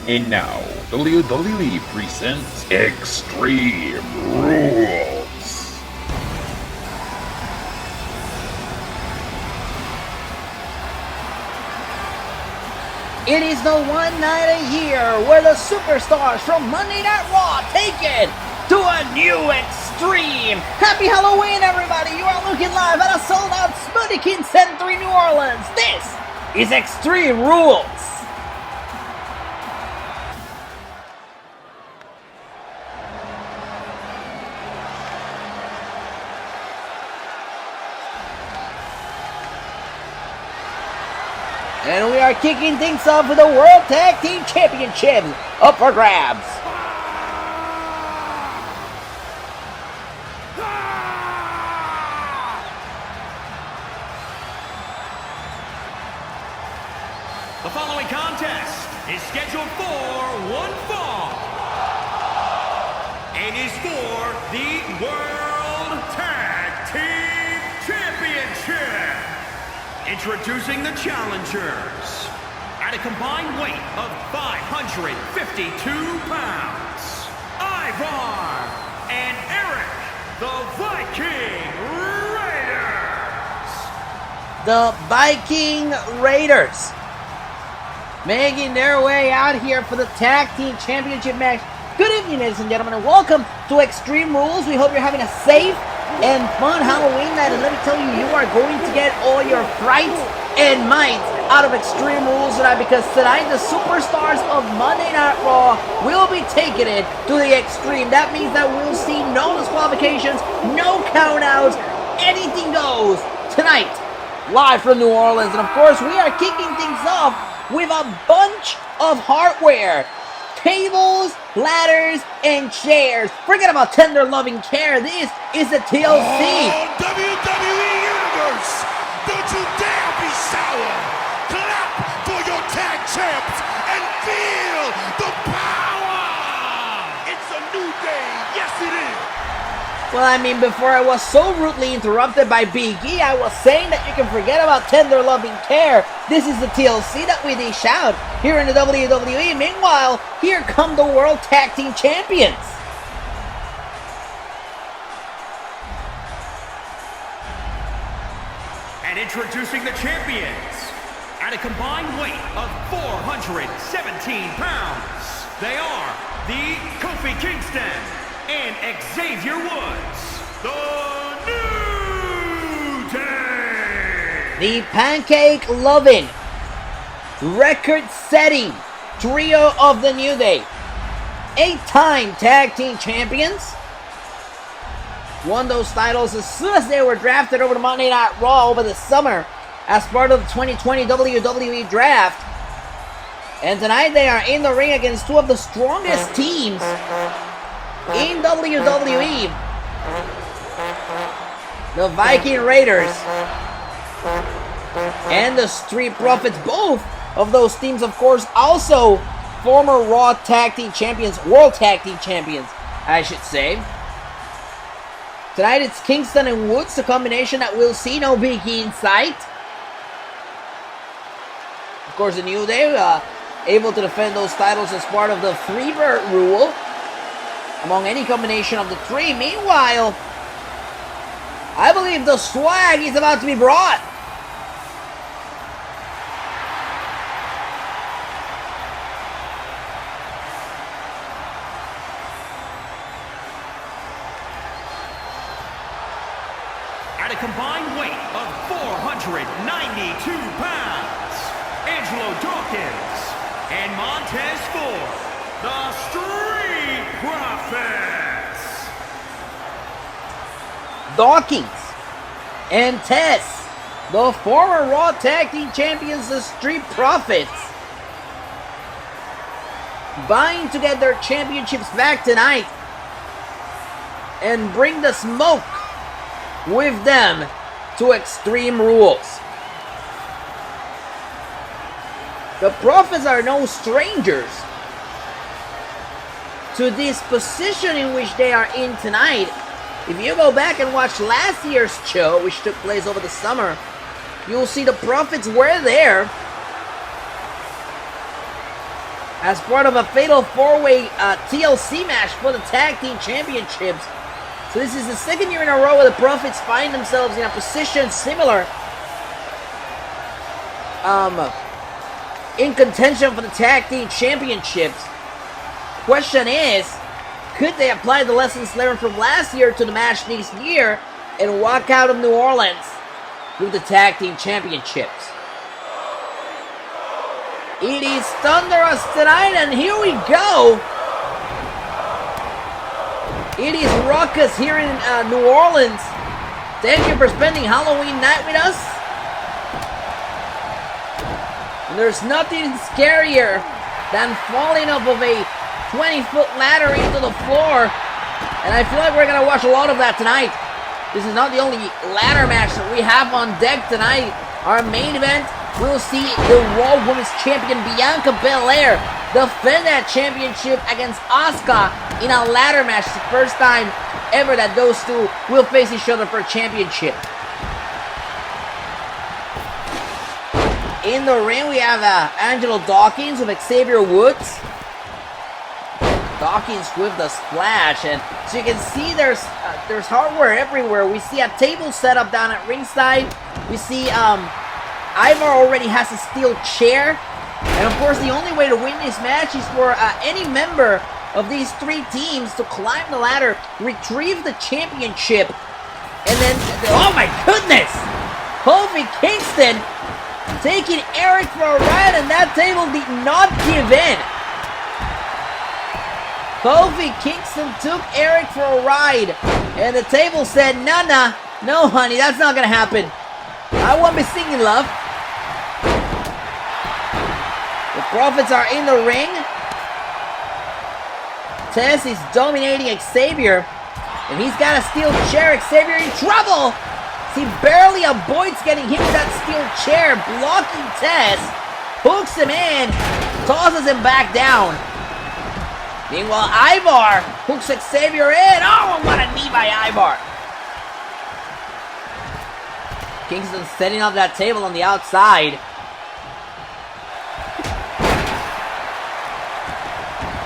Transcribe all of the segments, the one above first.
And now, WWE presents Extreme Rules. It is the one night a year where the superstars from Monday Night Raw take it to a new extreme. Happy Halloween, everybody! You are looking live at a sold-out Smoothie King Center in New Orleans. This is Extreme Rules. And we are kicking things off with the World Tag Team Championship up for grabs. The following contest is scheduled for one fall and is for the World Tag Team Championship. Introducing the challengers at a combined weight of 552 pounds, Ivar and Eric, the Viking Raiders. The Viking Raiders making their way out here for the Tag Team Championship match. Good evening, ladies and gentlemen, and welcome to Extreme Rules. We hope you're having a safe and fun Halloween night, and let me tell you, you are going to get all your fright and might out of Extreme Rules tonight, because tonight the superstars of Monday Night Raw will be taking it to the extreme. That means that we'll see no disqualifications, no countouts, anything goes tonight, live from New Orleans. And of course, we are kicking things off with a bunch of hardware. Tables, ladders, and chairs. Forget about tender loving care. This is the TLC. Oh, WWE Universe, don't you dare be sour. Clap for your tag champs and feel the power. It's a new day. Yes, it is. Well, I mean, before I was so rudely interrupted by Big E, I was saying that you can forget about tender loving care. This is the TLC that we dish out here in the WWE. Meanwhile, here come the World Tag Team Champions. And introducing the champions at a combined weight of 417 pounds, they are the Kofi Kingston and Xavier Woods, the New Day. The pancake-loving, record-setting trio of the New Day. 8-time tag team champions. Won those titles as soon as they were drafted over to Monday Night Raw over the summer as part of the 2020 WWE Draft. And tonight they are in the ring against two of the strongest teams in WWE. The Viking Raiders and the Street Profits. Both of those teams, of course, also former Raw Tag Team Champions, World Tag Team Champions, I should say. Tonight it's Kingston and Woods, a combination that we'll see no Big E in sight. Of course, the New Day able to defend those titles as part of the Freebird rule among any combination of the three. Meanwhile, I believe the swag is about to be brought. At a combined weight of 492 pounds, Angelo Dawkins and Montez Ford, the Street Profits. Dawkins and Tess, the former Raw Tag Team Champions, the Street Profits, vying to get their championships back tonight and bring the smoke with them to Extreme Rules. The Profits are no strangers to this position in which they are in tonight. If you go back and watch last year's show, which took place over the summer, you'll see the Profits were there as part of a fatal 4-way TLC match for the Tag Team Championships. So this is the second year in a row where the Profits find themselves in a position similar in contention for the Tag Team Championships. Question is, could they apply the lessons learned from last year to the match this year and walk out of New Orleans with the Tag Team Championships? It is thunderous tonight, and here we go. It is ruckus here in New Orleans. Thank you for spending Halloween night with us. And there's nothing scarier than falling off of a 20-foot ladder into the floor. And I feel like we're going to watch a lot of that tonight. This is not the only ladder match that we have on deck tonight. Our main event, we'll see the Raw Women's Champion Bianca Belair defend that championship against Asuka in a ladder match. It's the first time ever that those two will face each other for a championship. In the ring, we have Angelo Dawkins with Xavier Woods. Dawkins with the splash, and so you can see there's hardware everywhere. We see a table set up down at ringside. We see Ivar already has a steel chair, and of course the only way to win this match is for any member of these three teams to climb the ladder, retrieve the championship, and then, oh my goodness, Kofi Kingston taking Eric for a ride, and that table did not give in. Kofi Kingston took Eric for a ride, and the table said, nah, no honey, that's not gonna happen. I won't be singing love. The Profits are in the ring. Tess is dominating Xavier, and he's got a steel chair. Xavier in trouble. He barely avoids getting hit with that steel chair, blocking Tess, hooks him in, tosses him back down. Meanwhile, Ivar hooks Xavier in. Oh, what a knee by Ivar. Kingston setting up that table on the outside.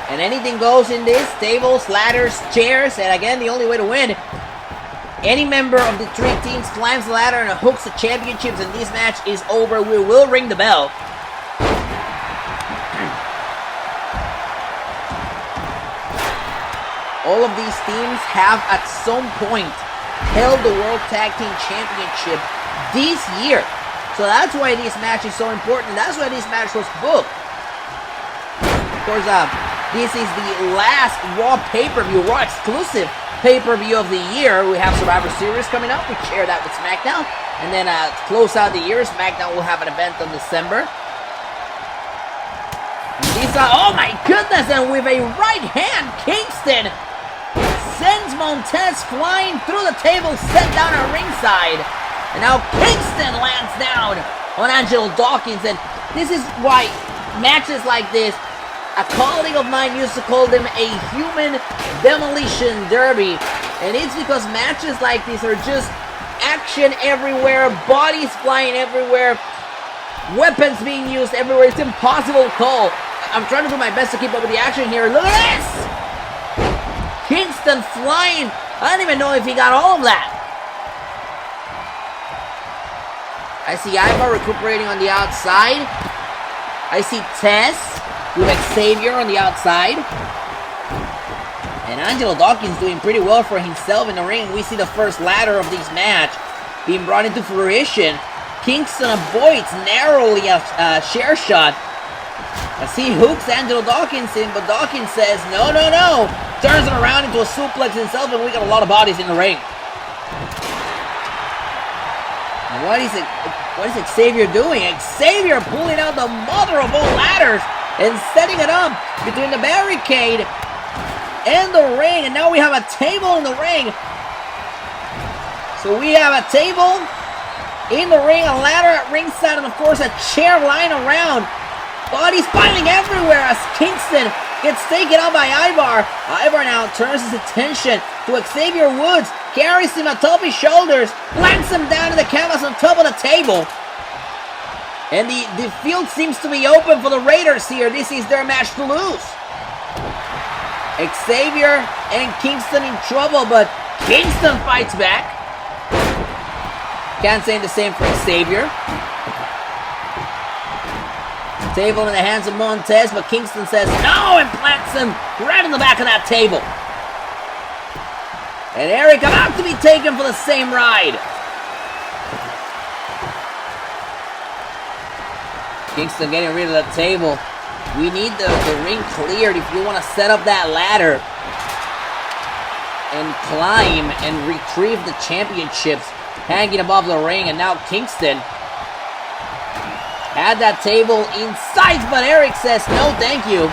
And anything goes in this. Tables, ladders, chairs. And again, the only way to win. Any member of the three teams climbs the ladder and hooks the championships, and this match is over. We will ring the bell. All of these teams have at some point held the World Tag Team Championship this year. So that's why this match is so important. That's why this match was booked. Of course, this is the last Raw pay-per-view, Raw exclusive pay-per-view of the year. We have Survivor Series coming up. We share that with SmackDown. And then to close out the year, SmackDown will have an event in December. Oh my goodness, and with a right hand, Kingston sends Montez flying through the table set down at ringside. And now Kingston lands down on Angelo Dawkins. And this is why matches like this, a colleague of mine used to call them a human demolition derby. And it's because matches like this are just action everywhere, bodies flying everywhere, weapons being used everywhere. It's impossible to call. I'm trying to do my best to keep up with the action here. Look at this! Kingston flying. I don't even know if he got all of that. I see Ivar recuperating on the outside. I see Tess with Xavier on the outside. And Angelo Dawkins doing pretty well for himself in the ring. We see the first ladder of this match being brought into fruition. Kingston avoids narrowly a chair shot as he hooks Angelo Dawkins in, but Dawkins says, no. Turns it around into a suplex himself, and we got a lot of bodies in the ring. And what is Xavier doing? Xavier pulling out the mother of all ladders and setting it up between the barricade and the ring. And now we have a table in the ring. So we have a table in the ring, a ladder at ringside, and of course a chair lying around. Bodies piling everywhere as Kingston gets taken out by Ivar. Ivar now turns his attention to Xavier Woods, carries him atop his shoulders, lands him down to the canvas on top of the table. And the field seems to be open for the Raiders here. This is their match to lose. Xavier and Kingston in trouble, but Kingston fights back. Can't say the same for Xavier. Table in the hands of Montez, but Kingston says no and plants him right in the back of that table. And Eric about to be taken for the same ride. Kingston getting rid of the table. We need the ring cleared if you want to set up that ladder and climb and retrieve the championships hanging above the ring. And now Kingston had that table in sight, but Eric says no thank you.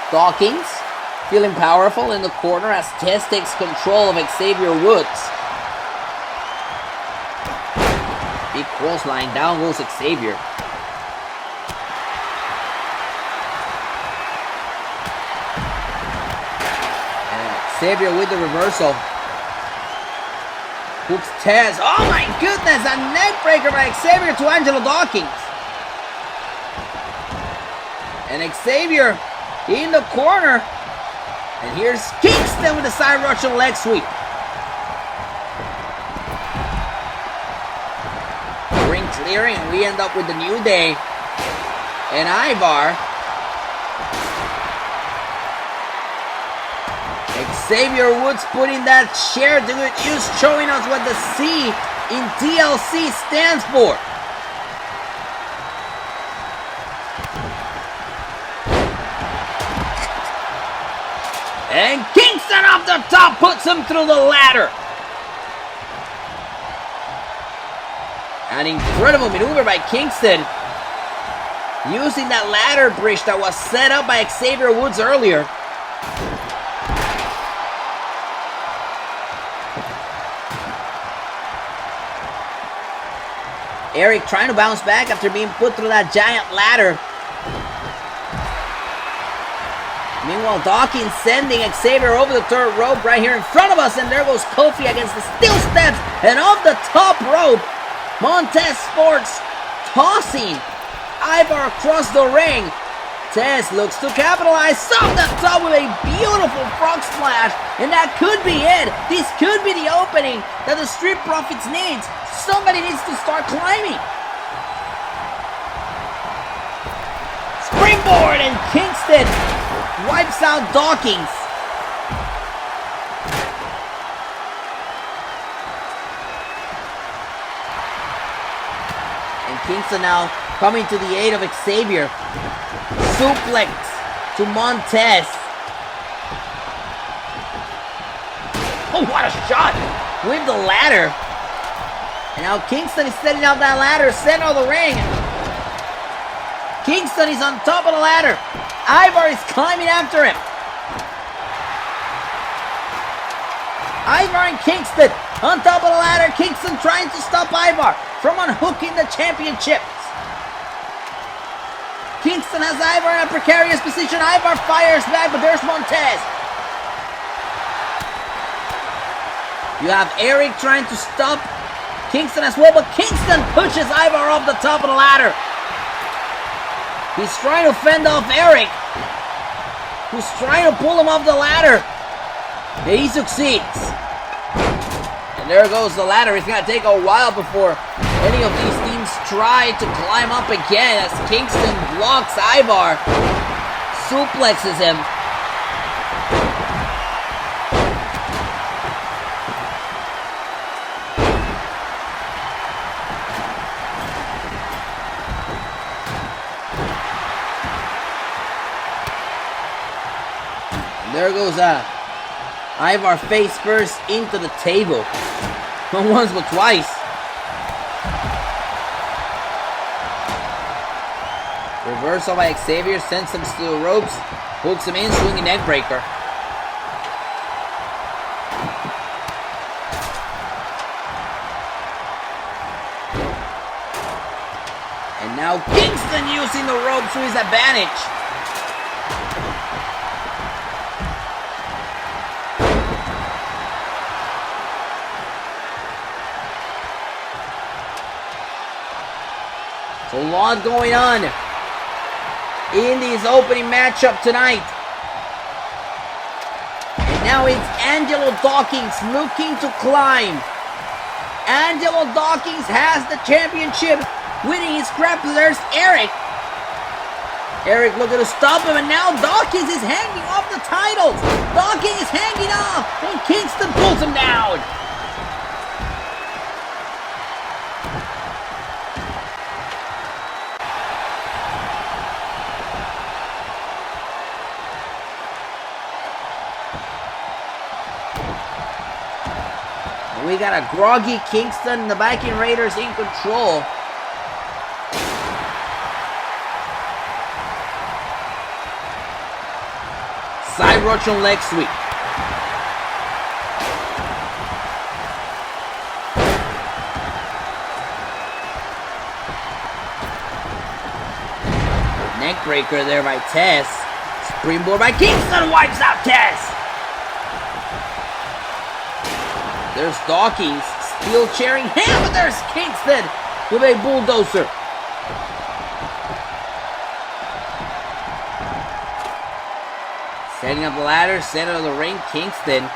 Dawkins feeling powerful in the corner as Tess takes control of Xavier Woods. Big clothesline, down goes Xavier. Xavier with the reversal. Hooks Tez. Oh my goodness! A neck breaker by Xavier to Angelo Dawkins. And Xavier in the corner. And here's Kingston with the side Russian leg sweep. Ring clearing, and we end up with the New Day and Ivar. Xavier Woods putting that chair to good use, showing us what the C in TLC stands for. And Kingston off the top puts him through the ladder. An incredible maneuver by Kingston, using that ladder bridge that was set up by Xavier Woods earlier. Eric trying to bounce back after being put through that giant ladder. Meanwhile, Dawkins sending Xavier over the third rope right here in front of us, and there goes Kofi against the steel steps, and off the top rope, Montez Sports tossing Ivar across the ring. Tez looks to capitalize off the top with a beautiful frog splash, and that could be it. This could be the opening that the Street Profits needs. Somebody needs to start climbing. Springboard, and Kingston wipes out Dawkins. And Kingston now coming to the aid of Xavier. Suplex to Montez. Oh, what a shot with the ladder. And now Kingston is setting up that ladder, center of the ring. Kingston is on top of the ladder. Ivar is climbing after him. Ivar and Kingston on top of the ladder. Kingston trying to stop Ivar from unhooking the championships. Kingston has Ivar in a precarious position. Ivar fires back, but there's Montez. You have Eric trying to stop Kingston as well, but Kingston pushes Ivar off the top of the ladder. He's trying to fend off Eric, who's trying to pull him off the ladder. And he succeeds. And there goes the ladder. It's going to take a while before any of these teams try to climb up again as Kingston blocks Ivar, suplexes him. There goes Ivar face first into the table. Not once but twice. Reversal by Xavier, sends him to the ropes, hooks him in, swinging neck breaker. And now Kingston using the rope to his advantage. So a lot going on in this opening matchup tonight. And now it's Angelo Dawkins looking to climb. Angelo Dawkins has the championship, winning his scrap. There's Eric. Eric looking to stop him, and now Dawkins is hanging off the titles. Dawkins is hanging off, and Kingston pulls him down. We got a groggy Kingston and the Viking Raiders in control. Side Russian leg sweep. Neck breaker there by Tess. Springboard by Kingston wipes out Tess. There's Dawkins, steel chairing him, but there's Kingston with a bulldozer. Setting up the ladder, center of the ring, Kingston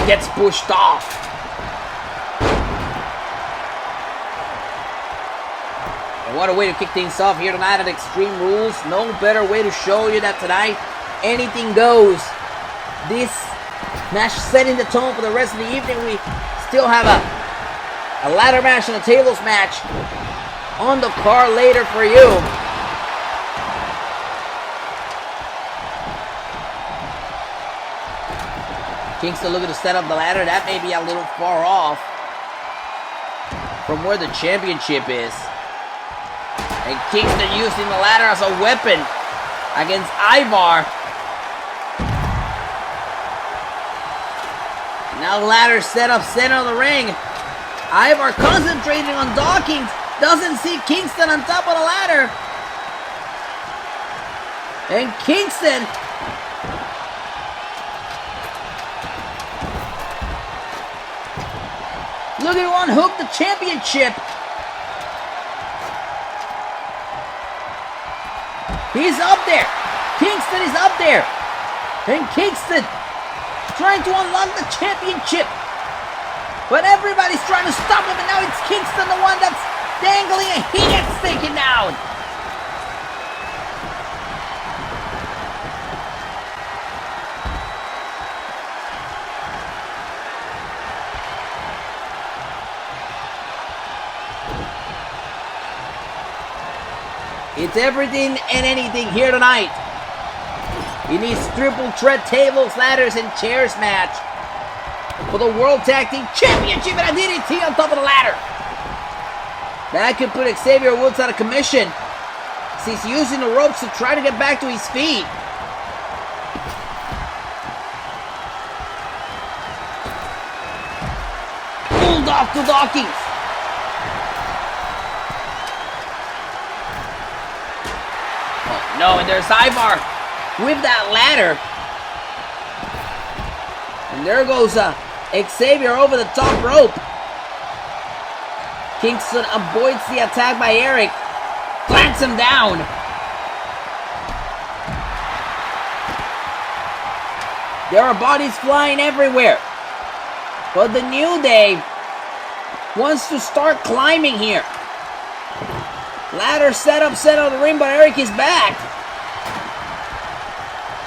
gets pushed off. And what a way to kick things off here tonight at Extreme Rules. No better way to show you that tonight anything goes. This match setting the tone for the rest of the evening. We still have a ladder match and a tables match on the card later for you. Kingston looking to set up the ladder. That may be a little far off from where the championship is. And Kingston using the ladder as a weapon against Ivar. Now ladder set up center of the ring. Ivar concentrating on Dawkins. Doesn't see Kingston on top of the ladder. And Kingston looking to unhook the championship. He's up there. Kingston is up there. And Kingston trying to unlock the championship. But everybody's trying to stop him, and now it's Kingston, the one that's dangling, and he gets taken down. It's everything and anything here tonight. He needs triple threat tables, ladders, and chairs match for the World Tag Team Championship, and a DDT on top of the ladder. That could put Xavier Woods out of commission, as he's using the ropes to try to get back to his feet. Pulled off to Dawkins. No, and there's Ivar with that ladder. And there goes Xavier over the top rope. Kingston avoids the attack by Eric. Plants him down. There are bodies flying everywhere. But the New Day wants to start climbing here. Ladder set up, center of the ring, but Eric is back.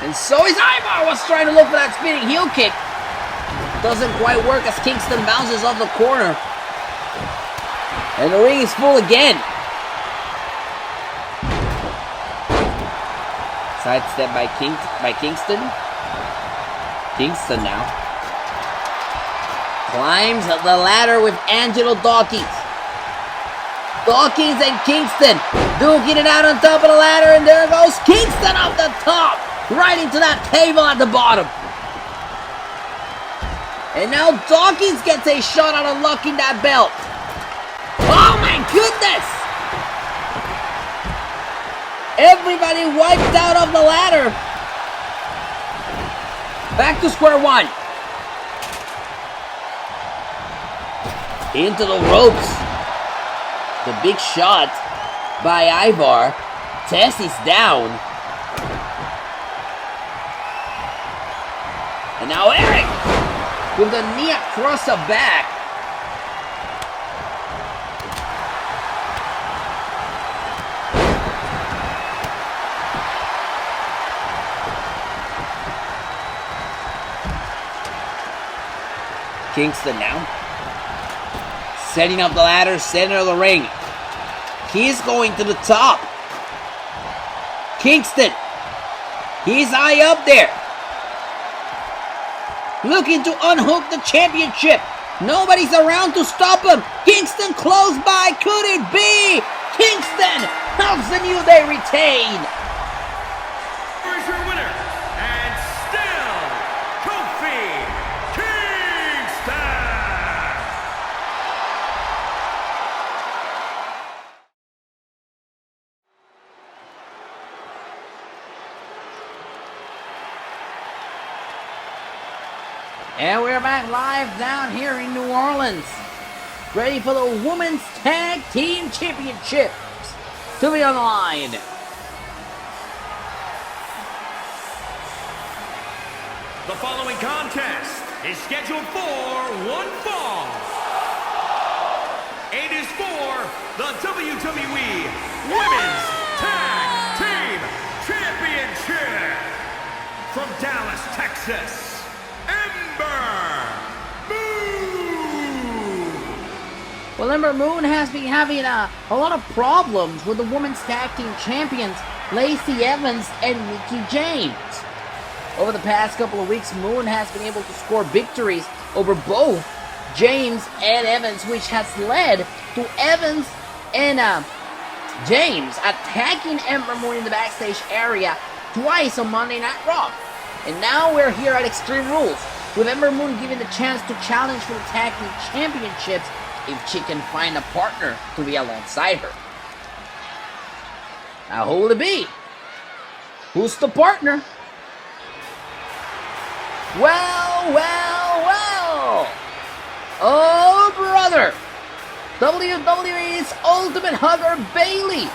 And so is Ivar, was trying to look for that spinning heel kick. Doesn't quite work as Kingston bounces off the corner. And the ring is full again. Sidestep by Kingston. Kingston now climbs the ladder with Angelo Dawkins. Dawkins and Kingston duking it out on top of the ladder, and there goes Kingston off the top, right into that table at the bottom. And now Dawkins gets a shot at unlocking that belt. Oh my goodness! Everybody wiped out of the ladder. Back to square one. Into the ropes. The big shot by Ivar. Tess is down. And now Eric with the knee across the back. Kingston now. Setting up the ladder, center of the ring. He's going to the top. Kingston. He's high up there. Looking to unhook the championship. Nobody's around to stop him. Kingston close by. Could it be? Kingston helps the New Day retain. Here's your winner, and still Kofi Kingston. And we're back live down here in New Orleans. Ready for the Women's Tag Team Championships to be on the line. The following contest is scheduled for one fall. It is for the WWE Women's Tag Team Championship. From Dallas, Texas, Ember Moon. Well, Ember Moon has been having a lot of problems with the Women's Tag Team Champions, Lacey Evans and Mickie James. Over the past couple of weeks, Moon has been able to score victories over both James and Evans, which has led to Evans and James attacking Ember Moon in the backstage area twice on Monday Night Raw. And now we're here at Extreme Rules, with Ember Moon given the chance to challenge for the Tag Team Championships if she can find a partner to be alongside her. Now who will it be? Who's the partner? Well, well, well! Oh, brother! WWE's Ultimate Hugger Bayley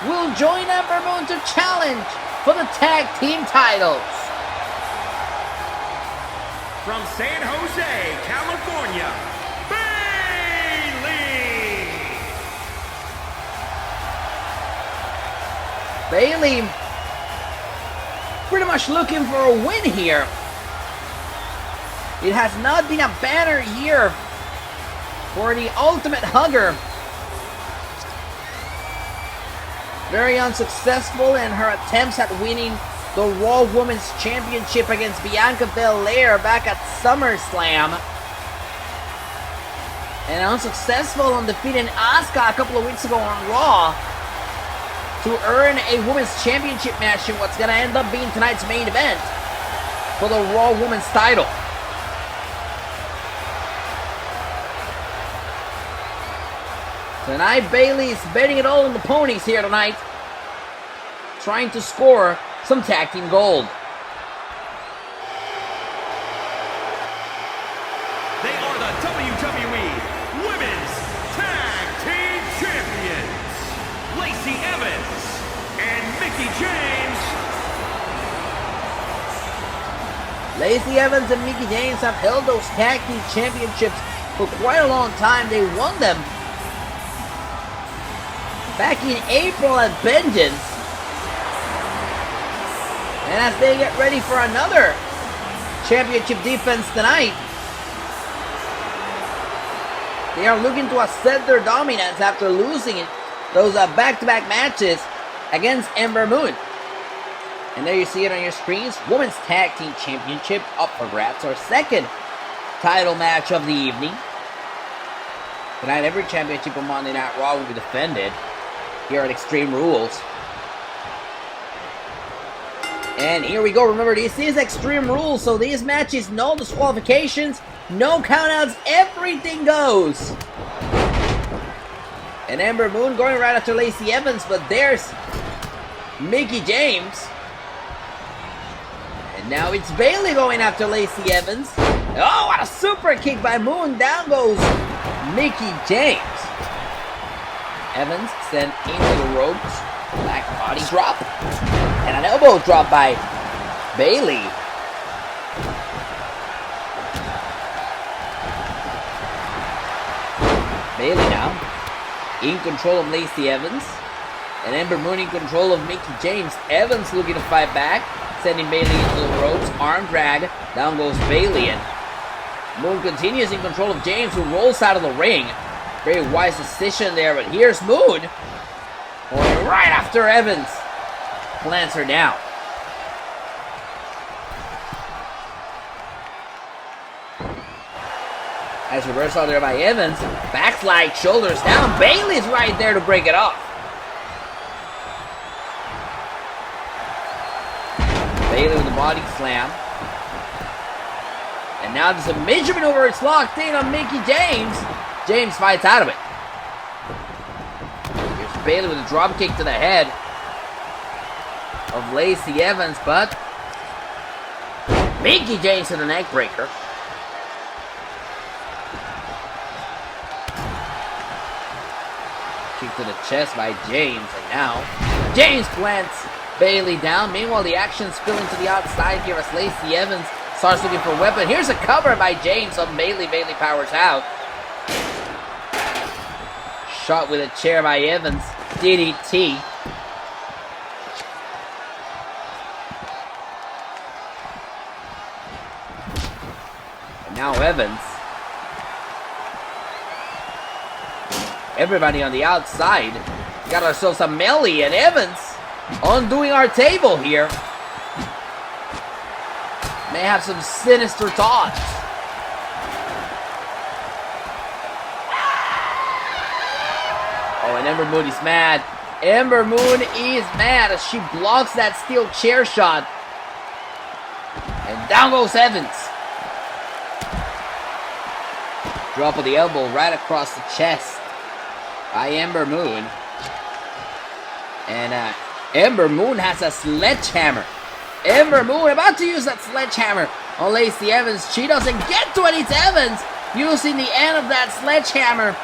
will join Ember Moon to challenge for the tag team titles. From San Jose, California, Bayley. Bayley pretty much looking for a win here. It has not been a banner year for the Ultimate Hugger. Very unsuccessful in her attempts at winning the Raw Women's Championship against Bianca Belair back at SummerSlam. And unsuccessful on defeating Asuka a couple of weeks ago on Raw to earn a Women's Championship match in what's going to end up being tonight's main event for the Raw Women's title. Tonight, Bayley's betting it all on the ponies here tonight, trying to score some tag team gold. They are the WWE Women's Tag Team Champions, Lacey Evans and Mickie James. Lacey Evans and Mickie James have held those tag team championships for quite a long time. They won them back in April at Vengeance. And as they get ready for another championship defense tonight, they are looking to assert their dominance after losing those back-to-back matches against Ember Moon. And there you see it on your screens. Women's Tag Team Championship up for grabs. Our second title match of the evening. Tonight, every championship on Monday Night Raw will be defended here at Extreme Rules. And here we go. Remember, this is Extreme Rules, so these matches, no disqualifications, no countouts, everything goes. And Ember Moon going right after Lacey Evans, but there's Mickie James. And now it's Bayley going after Lacey Evans. Oh, what a super kick by Moon. Down goes Mickie James. Evans sent into the ropes. Back body drop. And an elbow drop by Bayley. Bayley now in control of Lacey Evans. And Ember Moon in control of Mickie James. Evans looking to fight back. Sending Bayley into the ropes. Arm drag. Down goes Bayley. And Moon continues in control of James, who rolls out of the ring. Very wise decision there, but here's Moon. Going right after Evans. Plants her down. Nice reversal there by Evans. Backslide, shoulders down. Bayley's right there to break it off. Bayley with the body slam. And now the submission maneuver is locked in on Mickie James. James fights out of it. Here's Bayley with a drop kick to the head of Lacey Evans, but Mickie James with a neck breaker. Kick to the chest by James, and now James plants Bayley down. Meanwhile, the action spilling to the outside here as Lacey Evans starts looking for a weapon. Here's a cover by James on Bayley. Bayley powers out. Shot with a chair by Evans. DDT. And now Evans. Everybody on the outside. Got ourselves a melee, and Evans undoing our table here. May have some sinister thoughts. Oh, and Ember Moon is mad. Ember Moon is mad as she blocks that steel chair shot. And down goes Evans. Drop of the elbow right across the chest by Ember Moon. And Ember Moon has a sledgehammer. Ember Moon about to use that sledgehammer on Lacey Evans. She doesn't get to it. It's Evans using the end of that sledgehammer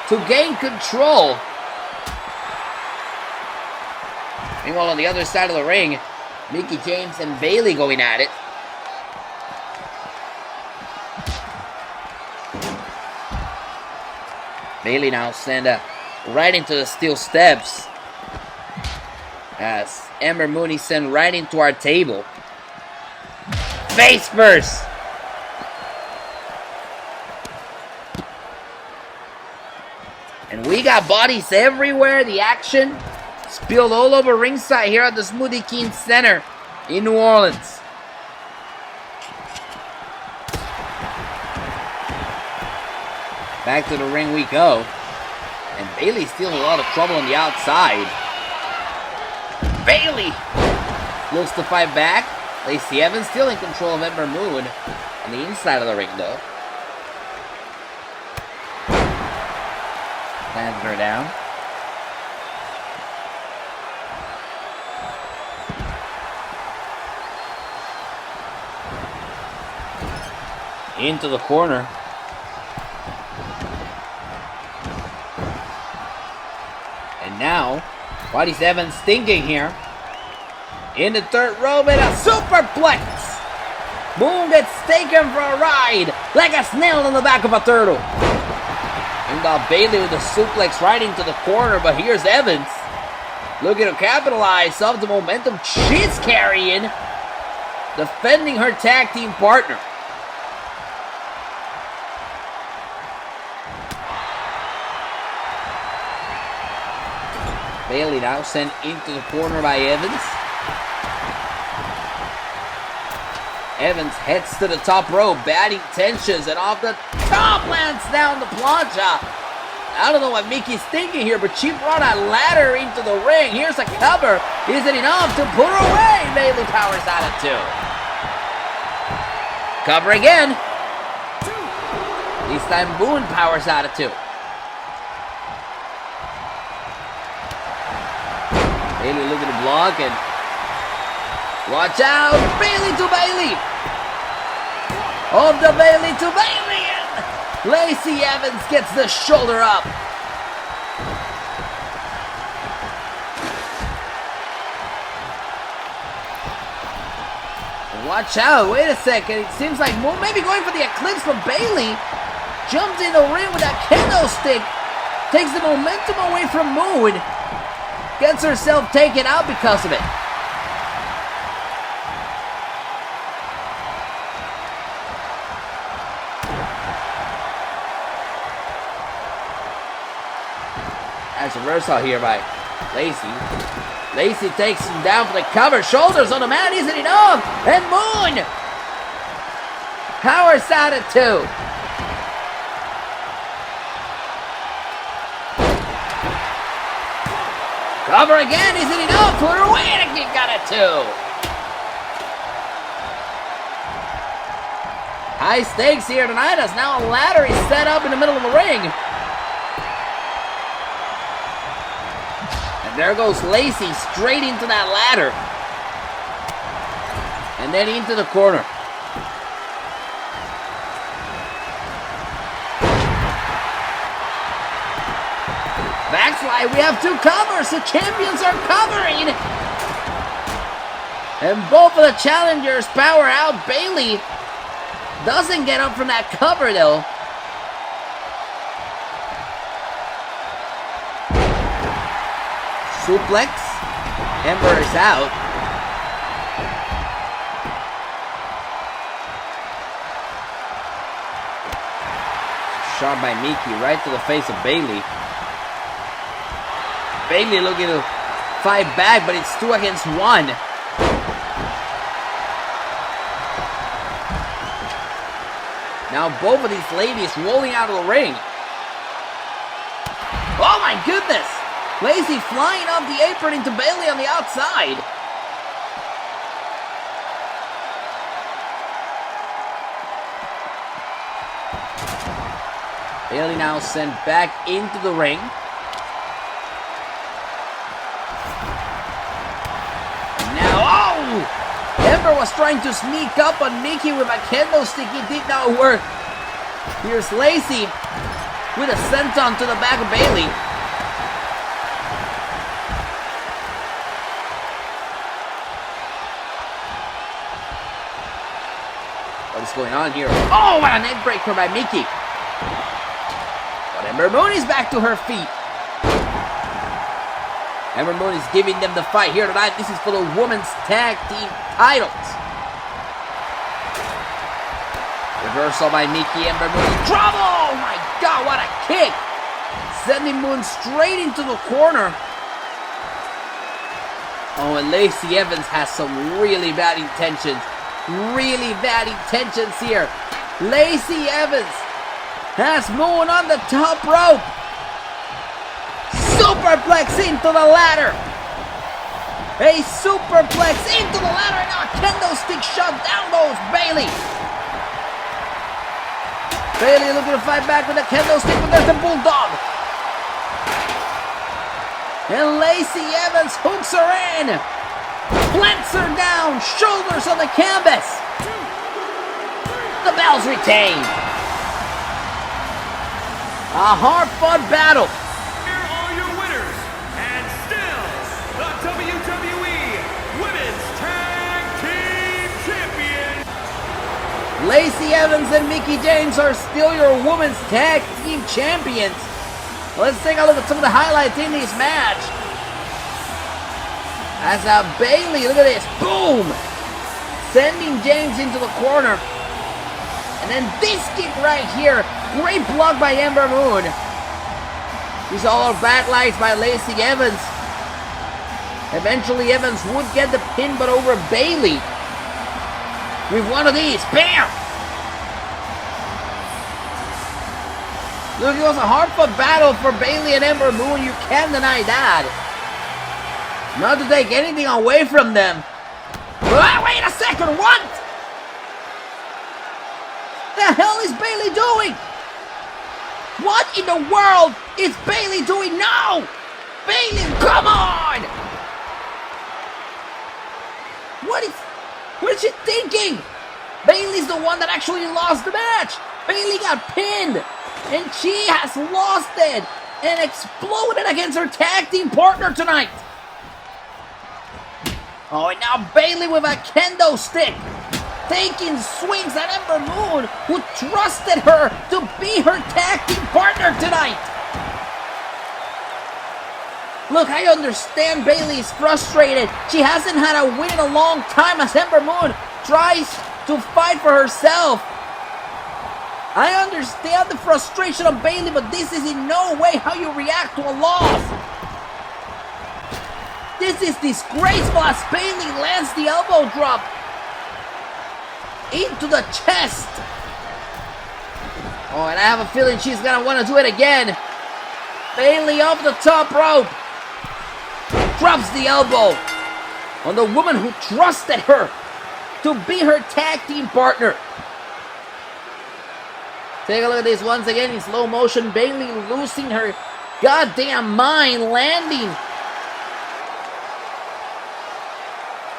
to gain control. Meanwhile, on the other side of the ring, Mickie James and Bayley going at it. Bayley now send right into the steel steps as Ember Moon is sent right into our table. Face first. And we got bodies everywhere. The action spilled all over ringside here at the Smoothie King Center in New Orleans. Back to the ring we go. And Bayley's still in a lot of trouble on the outside. Bayley looks to fight back. Lacey Evans still in control of Ember Moon on the inside of the ring, though. Lands her down. Into the corner. And now, what is Evans thinking here? In the third row with a superplex. Moon gets taken for a ride like a snail on the back of a turtle. And Bayley with a suplex right into the corner, but here's Evans looking to capitalize off the momentum she's carrying, defending her tag team partner. Bayley now sent into the corner by Evans. Evans heads to the top row, bad intentions, and off the top lands down the plancha. I don't know what Mickey's thinking here, but she brought a ladder into the ring. Here's a cover. Is it enough to put her away? Bayley powers out at 2. Cover again. This time Moon powers out at 2. Bayley looking to block, and watch out! Bayley to Bayley! Of the Bayley to Bayley! And Lacey Evans gets the shoulder up. Watch out, wait a second. It seems like Moon may be going for the Eclipse, but Bayley jumps in the ring with that kendo stick. Takes the momentum away from Moon. Gets herself taken out because of it. That's a reversal here by Lacey. Lacey takes him down for the cover. Shoulders on the man, isn't enough. And Moon powers out at 2. Cover again, isn't enough. Put her away and kick out at 2. High stakes here tonight as now a ladder is set up in the middle of the ring. And there goes Lacey straight into that ladder. And then into the corner. Backslide, we have 2 covers. The champions are covering. And both of the challengers power out. Bayley doesn't get up from that cover though. Suplex. Ember is out. Shot by Miki right to the face of Bayley. Bayley looking to fight back, but it's 2 against 1. Now both of these ladies rolling out of the ring. Oh my goodness! Lacey flying off the apron into Bayley on the outside. Bayley now sent back into the ring. Ember was trying to sneak up on Miki with a kendo stick. It did not work. Here's Lacey with a senton to the back of Bayley. What is going on here? Oh, what a neck breaker by Miki. But Ember Moon is back to her feet. Ember Moon is giving them the fight here tonight. This is for the women's tag team titles. Reversal by Miki. Ember Moon in trouble. Oh my God, what a kick. Sending Moon straight into the corner. Oh, and Lacey Evans has some really bad intentions. Really bad intentions here. Lacey Evans has Moon on the top rope. Superplex into the ladder. A superplex into the ladder. Now a kendo stick shot. Down goes Bayley. Bayley looking to fight back with a kendo stick, but there's the bulldog. And Lacey Evans hooks her in. Plants her down. Shoulders on the canvas. The bell's retained. A hard-fought battle. Lacey Evans and Mickie James are still your women's tag team champions. Let's take a look at some of the highlights in this match. As Bayley, look at this, boom! Sending James into the corner. And then this kick right here, great block by Ember Moon. These all are bad lights by Lacey Evans. Eventually Evans would get the pin, but over Bayley. With one of these, bam! Look, it was a hard-fought battle for Bayley and Ember Moon. You can't deny that. Not to take anything away from them. Wait a second, what? The hell is Bayley doing? What in the world is Bayley doing now? Bayley, come on! What is she thinking? Bayley's the one that actually lost the match. Bayley got pinned. And she has lost it. And exploded against her tag team partner tonight. Oh, and now Bayley with a kendo stick. taking swings at Ember Moon, who trusted her to be her tag team partner tonight. Look, I understand Bayley's frustrated. She hasn't had a win in a long time as Ember Moon tries to fight for herself. I understand the frustration of Bayley, but this is in no way how you react to a loss. This is disgraceful as Bayley lands the elbow drop into the chest. Oh, and I have a feeling she's gonna want to do it again. Bayley off the top rope. Drops the elbow on the woman who trusted her to be her tag team partner. Take a look at this once again in slow motion. Bayley losing her goddamn mind, landing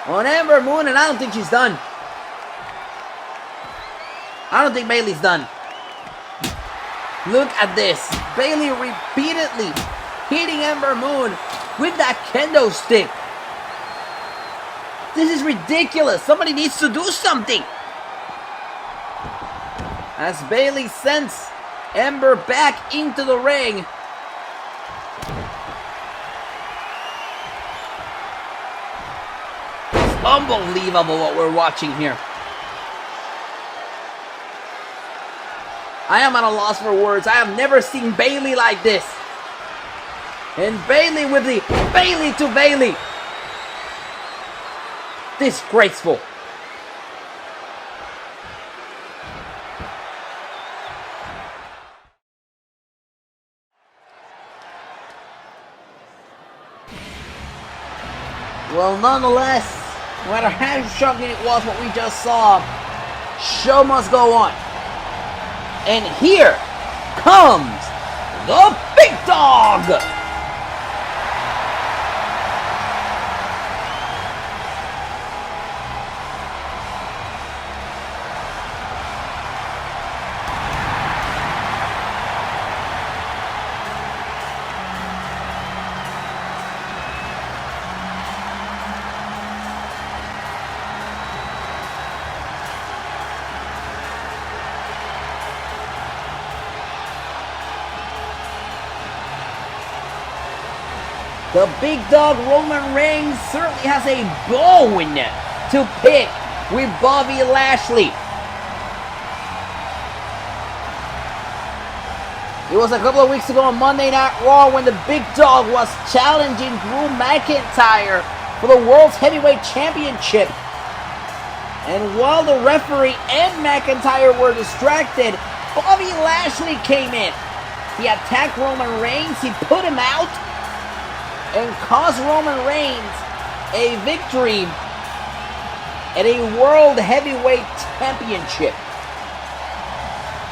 on Ember Moon, and I don't think she's done. I don't think Bayley's done. Look at this. Bayley repeatedly hitting Ember Moon with that kendo stick. This is ridiculous. Somebody needs to do something. As Bayley sends Ember back into the ring. It's unbelievable what we're watching here. I am at a loss for words. I have never seen Bayley like this. And Bayley with the Bayley to Bayley. Disgraceful. Well, nonetheless, no matter how shocking it was what we just saw, show must go on. And here comes the big dog. The big dog Roman Reigns certainly has a bone to pick with Bobby Lashley. It was a couple of weeks ago on Monday Night Raw when the big dog was challenging Drew McIntyre for the World's Heavyweight Championship. And while the referee and McIntyre were distracted, Bobby Lashley came in. He attacked Roman Reigns, he put him out, and cost Roman Reigns a victory at a World Heavyweight Championship.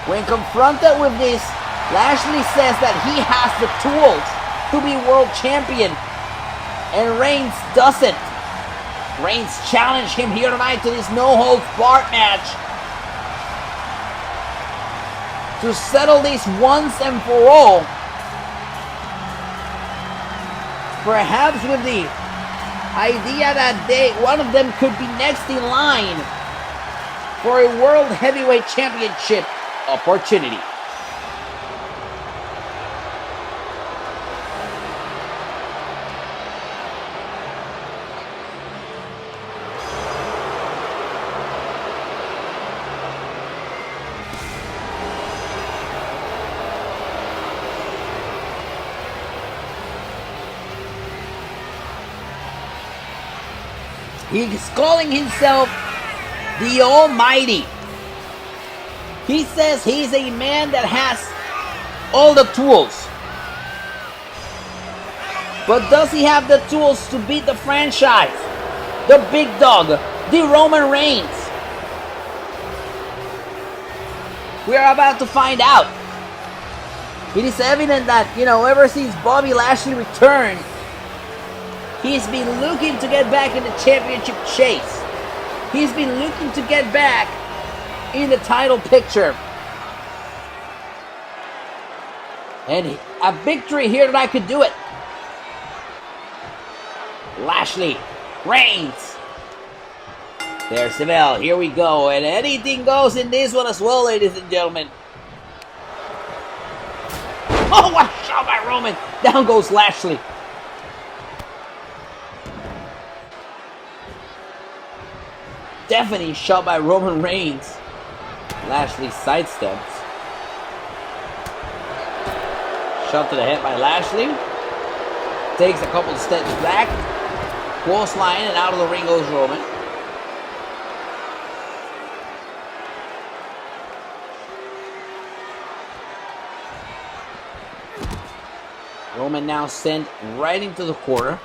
When confronted with this, Lashley says that he has the tools to be world champion, and Reigns doesn't. Reigns challenged him here tonight to this no-holds-barred match to settle this once and for all. Perhaps with the idea that one of them could be next in line for a World Heavyweight Championship opportunity. He's calling himself the Almighty. He says he's a man that has all the tools. But does he have the tools to beat the franchise? The big dog, the Roman Reigns? We are about to find out. It is evident that, ever since Bobby Lashley returned, he's been looking to get back in the championship chase. He's been looking to get back in the title picture. And a victory here tonight could do it. Lashley, Reigns. There's the bell. Here we go. And anything goes in this one as well, ladies and gentlemen. Oh, what a shot by Roman. Down goes Lashley. Definitely shot by Roman Reigns. Lashley sidesteps. Shot to the head by Lashley. Takes a couple of steps back. Clothesline, and out of the ring goes Roman. Roman now sent right into the corner.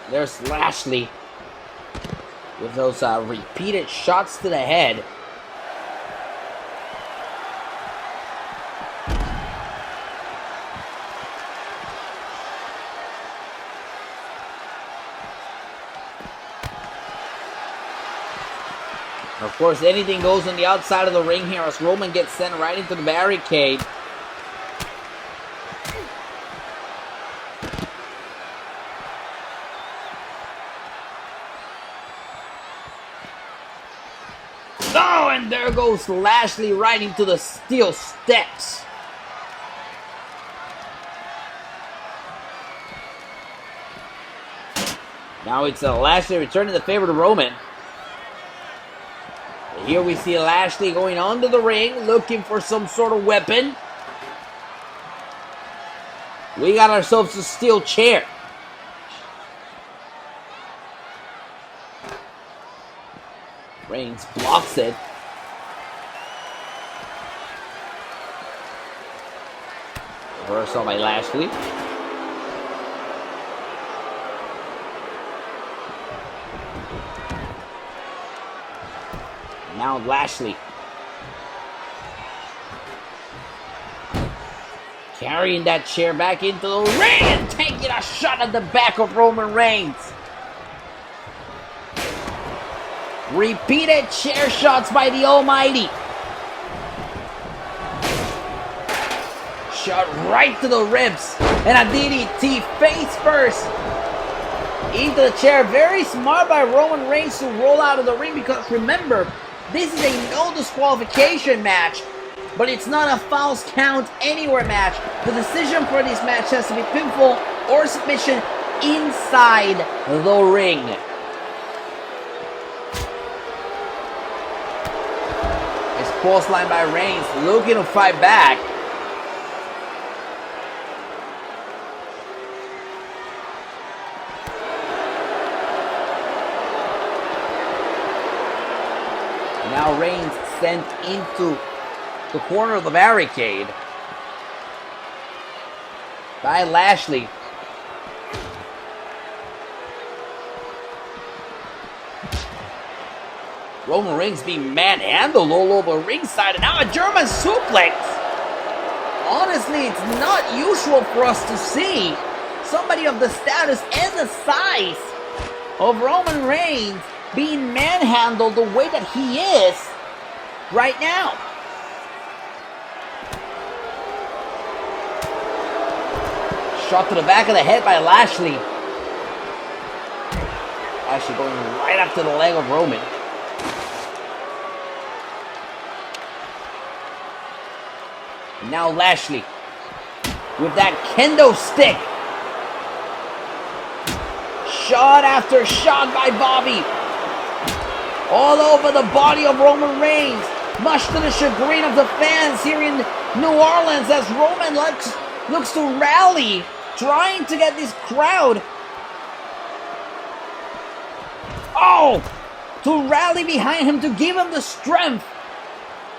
There's Lashley with those repeated shots to the head. Of course, anything goes on the outside of the ring here as Roman gets sent right into the barricade. Oh, and there goes Lashley right into the steel steps. Now it's Lashley returning the favor to Roman. Here we see Lashley going onto the ring, looking for some sort of weapon. We got ourselves a steel chair. Reigns blocks it. Reversal by Lashley. Now Lashley carrying that chair back into the ring and taking a shot at the back of Roman Reigns. Repeated chair shots by the Almighty. Shot right to the ribs. And a DDT face first into the chair. Very smart by Roman Reigns to roll out of the ring, because remember, this is a no disqualification match, but it's not a false count anywhere match. The decision for this match has to be pinfall or submission inside the ring. It's clothesline by Reigns, looking to fight back. Now Reigns sent into the corner of the barricade by Lashley. Roman Reigns being manhandled all over ringside, and now a German suplex. Honestly, it's not usual for us to see somebody of the status and the size of Roman Reigns being manhandled the way that he is right now. Shot to the back of the head by Lashley. Lashley going right up to the leg of Roman. And now Lashley with that kendo stick. Shot after shot by Bobby. All over the body of Roman Reigns, much to the chagrin of the fans here in New Orleans, as Roman looks to rally, trying to get this crowd to rally behind him, to give him the strength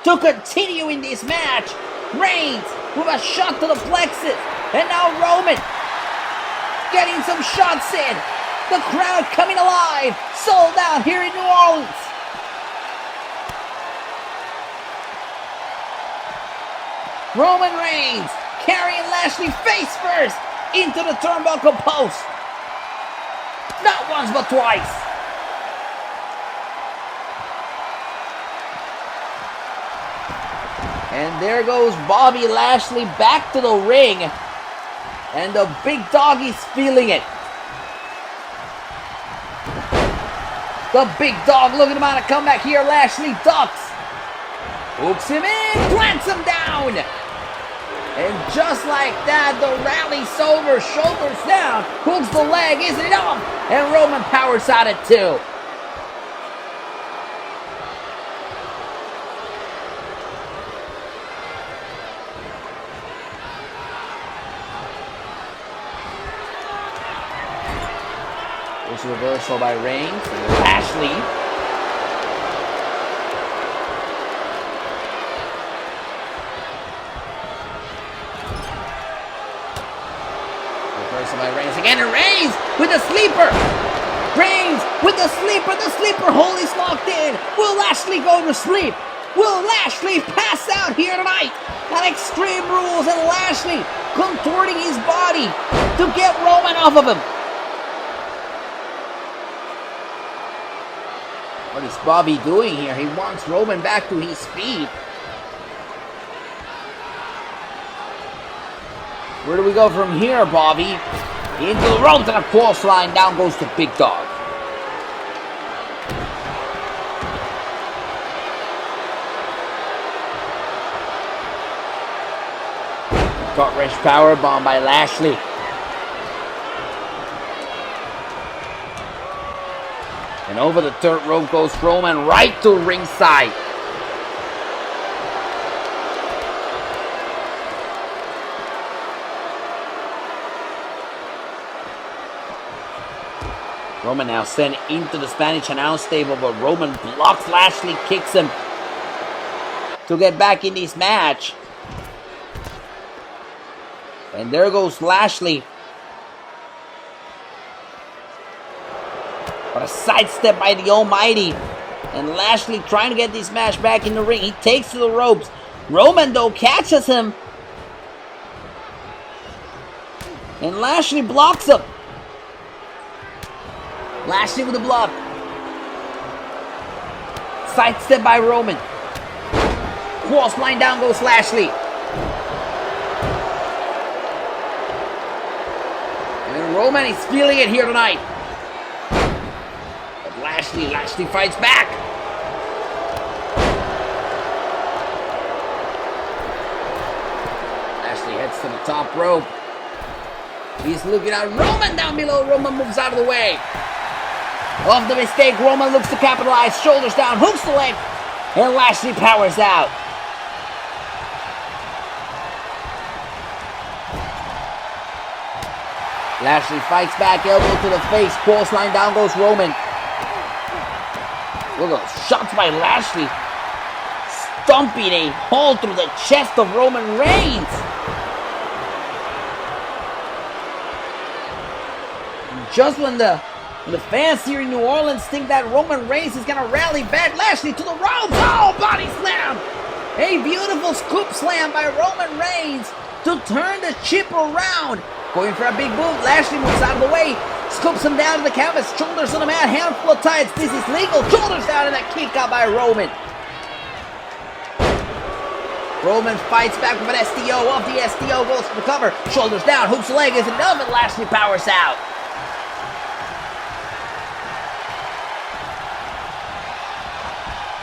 to continue in this match. Reigns with a shot to the plexus, and now Roman getting some shots in. The crowd coming alive, sold out here in New Orleans. Roman Reigns carrying Lashley face first into the turnbuckle post. Not once but twice. And there goes Bobby Lashley back to the ring, and the big dog is feeling it. The big dog looking to mount a comeback here. Lashley ducks. Hooks him in. Plants him down. And just like that, the rally's over. Shoulders down. Hooks the leg. Isn't it off? And Roman powers out at 2. There's a reversal by Reigns. Lashley. Reversal by Reigns again. And Reigns with the sleeper. Reigns with the sleeper. The sleeper hold is locked in. Will Lashley go to sleep? Will Lashley pass out here tonight? At Extreme Rules, and Lashley contorting his body to get Roman off of him. What is Bobby doing here? He wants Roman back to his feet. Where do we go from here, Bobby? Into the ropes and a clothesline. Down goes the big dog. Gut wrench powerbomb by Lashley. And over the third rope goes Roman right to ringside. Roman now sent into the Spanish announce table, but Roman blocks Lashley, kicks him to get back in this match. And there goes Lashley. But a sidestep by the Almighty. And Lashley trying to get this match back in the ring. He takes to the ropes. Roman, though, catches him. And Lashley blocks him. Lashley with the block. Sidestep by Roman. Crossline down goes Lashley. And Roman is feeling it here tonight. Lashley fights back. Lashley heads to the top rope. He's looking at Roman down below. Roman moves out of the way. Off the mistake, Roman looks to capitalize. Shoulders down, hooks the leg. And Lashley powers out. Lashley fights back, elbow to the face. Clothesline down goes Roman. Look at those shots by Lashley. Stomping a hole through the chest of Roman Reigns. Just when the fans here in New Orleans think that Roman Reigns is going to rally back, Lashley to the ropes. Oh, body slam. A beautiful scoop slam by Roman Reigns to turn the ship around. Going for a big boot. Lashley moves out of the way. Scoops him down to the canvas. Shoulders on the mat. Handful of tights. This is legal. Shoulders down and a kick out by Roman. Roman fights back with an STO. Off the STO goes for the cover. Shoulders down. Hooks the leg. Is enough and Lashley powers out.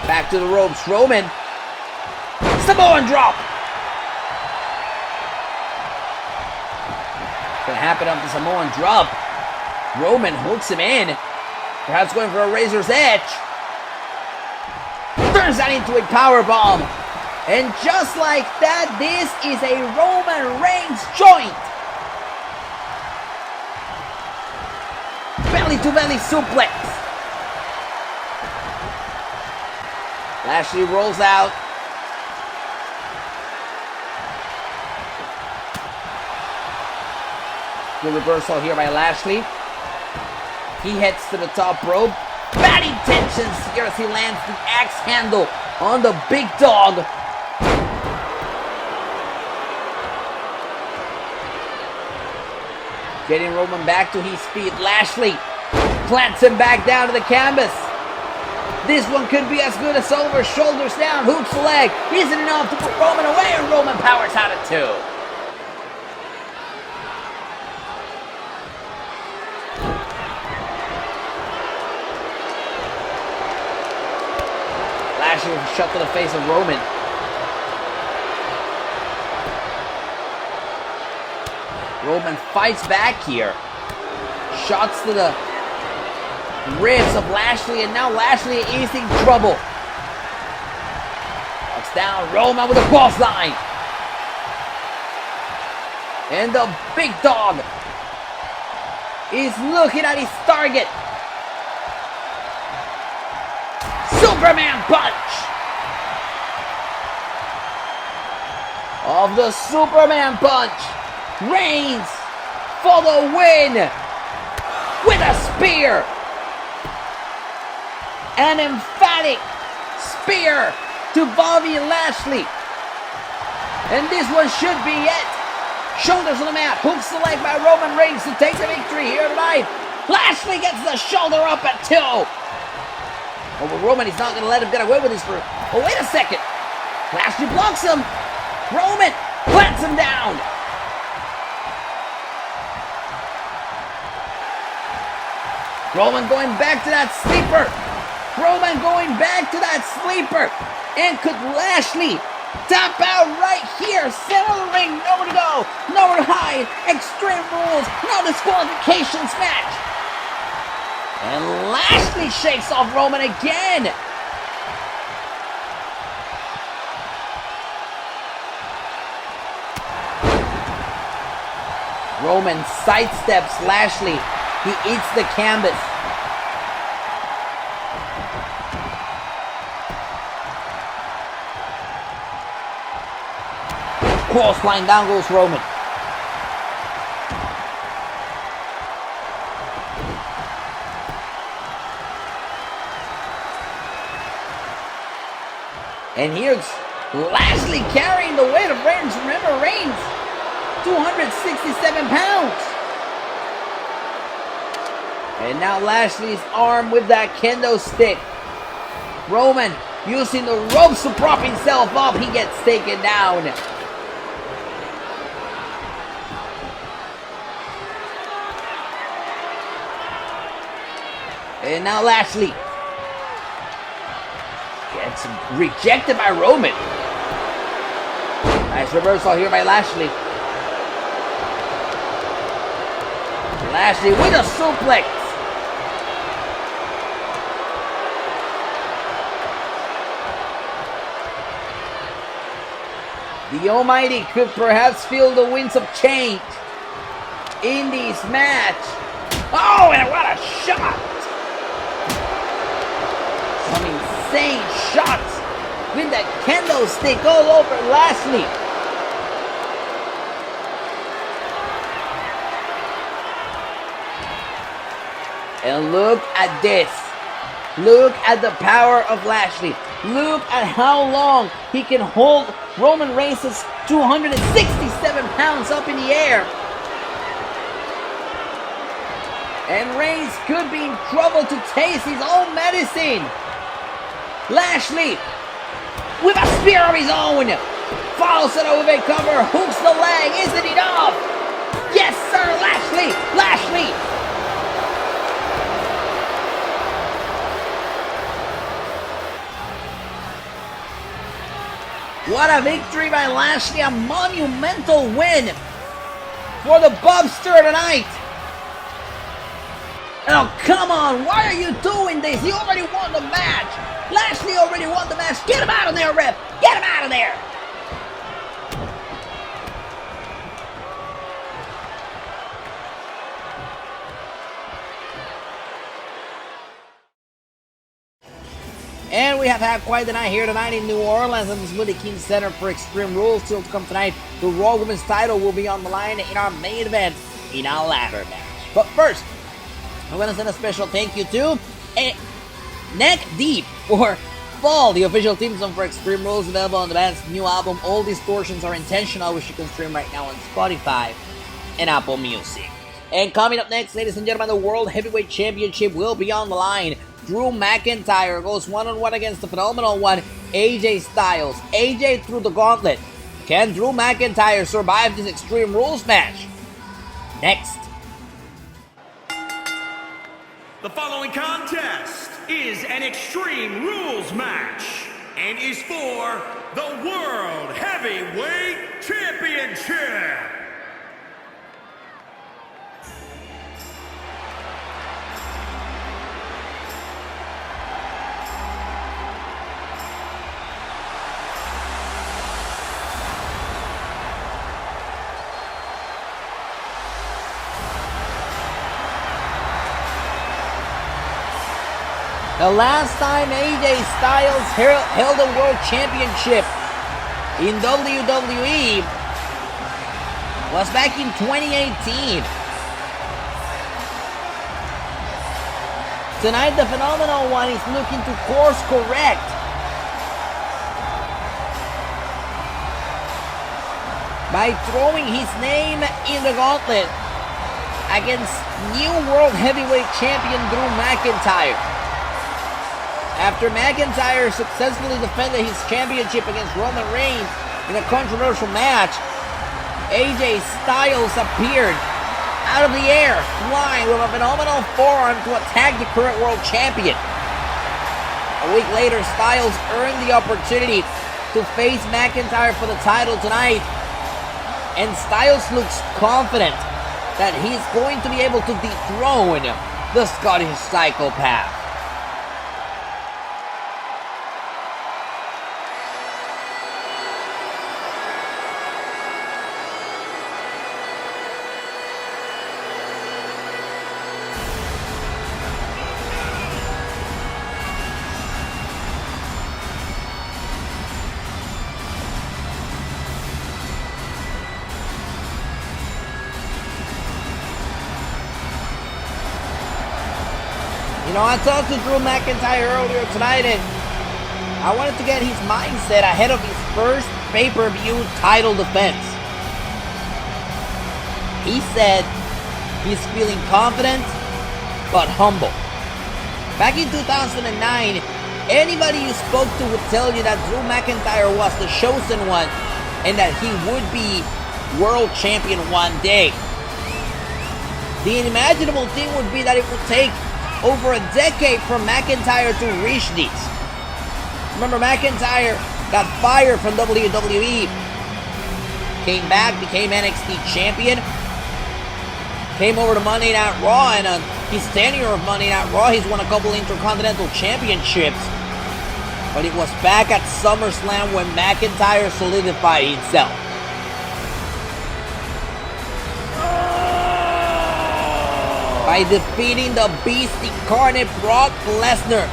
Back to the ropes. Roman. Samoan drop. Gonna happen up the Samoan drop. Roman hooks him in. Perhaps going for a razor's edge. Turns that into a powerbomb. And just like that, this is a Roman Reigns joint. Belly to belly suplex. Lashley rolls out. The reversal here by Lashley. He heads to the top rope. Bad intentions here as he lands the axe handle on the big dog. Getting Roman back to his feet. Lashley plants him back down to the canvas. This one could be as good as over. Shoulders down, hooks the leg. Isn't enough to put Roman away, and Roman powers out at 2. Lashley with a shot to the face of Roman. Roman fights back here. Shots to the ribs of Lashley, and now Lashley is in trouble. Knocks down Roman with a clothesline. And the big dog is looking at his target. Superman punch of the Superman punch. Reigns for the win with a spear. An emphatic spear to Bobby Lashley. And this one should be it. Shoulders on the mat. Hook select by Roman Reigns to take the victory here tonight. Lashley gets the shoulder up at 2. Oh, but Roman is not going to let him get away with this. Oh, wait a second. Lashley blocks him. Roman plants him down. Roman going back to that sleeper. Roman going back to that sleeper. And could Lashley tap out right here? Center of the ring. Nowhere to go. Nowhere to hide. Extreme Rules. No disqualifications match. And Lashley shakes off Roman again. Roman sidesteps Lashley. He eats the canvas. Crossline, down goes Roman. And here's Lashley carrying the weight of Reigns. Remember, Reigns, 267 pounds. And now Lashley's armed with that kendo stick. Roman using the ropes to prop himself up. He gets taken down. And now Lashley gets rejected by Roman. Nice reversal here by Lashley. Lashley with a suplex. The Almighty could perhaps feel the winds of change in this match. Oh, and what a shot! Some insane shots with that kendo stick all over Lashley. And look at this. Look at the power of Lashley. Look at how long he can hold Roman Reigns' 267 pounds up in the air. And Reigns could be in trouble to taste his own medicine. Lashley with a spear of his own. Follows it over a cover. Hooks the leg. Is it enough? Yes, sir. Lashley. Lashley. What a victory by Lashley. A monumental win for the Bobster tonight. Oh, come on. Why are you doing this? He already won the match. Lashley already won the match. Get him out of there, ref. Get him out of there. And we have had quite the night here tonight in New Orleans at the Smoothie King Center for Extreme Rules. Still to come tonight, the Raw Women's title will be on the line in our main event in our ladder match. But first, I'm going to send a special thank you to Neck Deep for Fall, the official theme song for Extreme Rules, available on the band's new album, All Distortions Are Intentional, which you can stream right now on Spotify and Apple Music. And coming up next, ladies and gentlemen, the World Heavyweight Championship will be on the line. Drew McIntyre goes one-on-one against the phenomenal one, AJ Styles. AJ threw the gauntlet. Can Drew McIntyre survive this Extreme Rules match? Next. The following contest is an Extreme Rules match. and is for the World Heavyweight Championship. The last time AJ Styles held a world championship in WWE was back in 2018. Tonight, the Phenomenal One is looking to course correct. By throwing his name in the gauntlet against new World Heavyweight Champion Drew McIntyre. After McIntyre successfully defended his championship against Roman Reigns in a controversial match, AJ Styles appeared out of the air, flying with a phenomenal forearm to attack the current world champion. A week later, Styles earned the opportunity to face McIntyre for the title tonight, and Styles looks confident that he's going to be able to dethrone the Scottish psychopath. You know, I talked to Drew McIntyre earlier tonight, and I wanted to get his mindset ahead of his first pay-per-view title defense. He said he's feeling confident, but humble. Back in 2009, anybody you spoke to would tell you that Drew McIntyre was the chosen one, and that he would be world champion one day. The unimaginable thing would be that it would take over a decade for McIntyre to reach these. Remember, McIntyre got fired from WWE, came back, became NXT champion, came over to Monday Night Raw, and on his tenure of Monday Night Raw, he's won a couple Intercontinental Championships. But it was back at SummerSlam when McIntyre solidified himself. By defeating the Beast Incarnate Brock Lesnar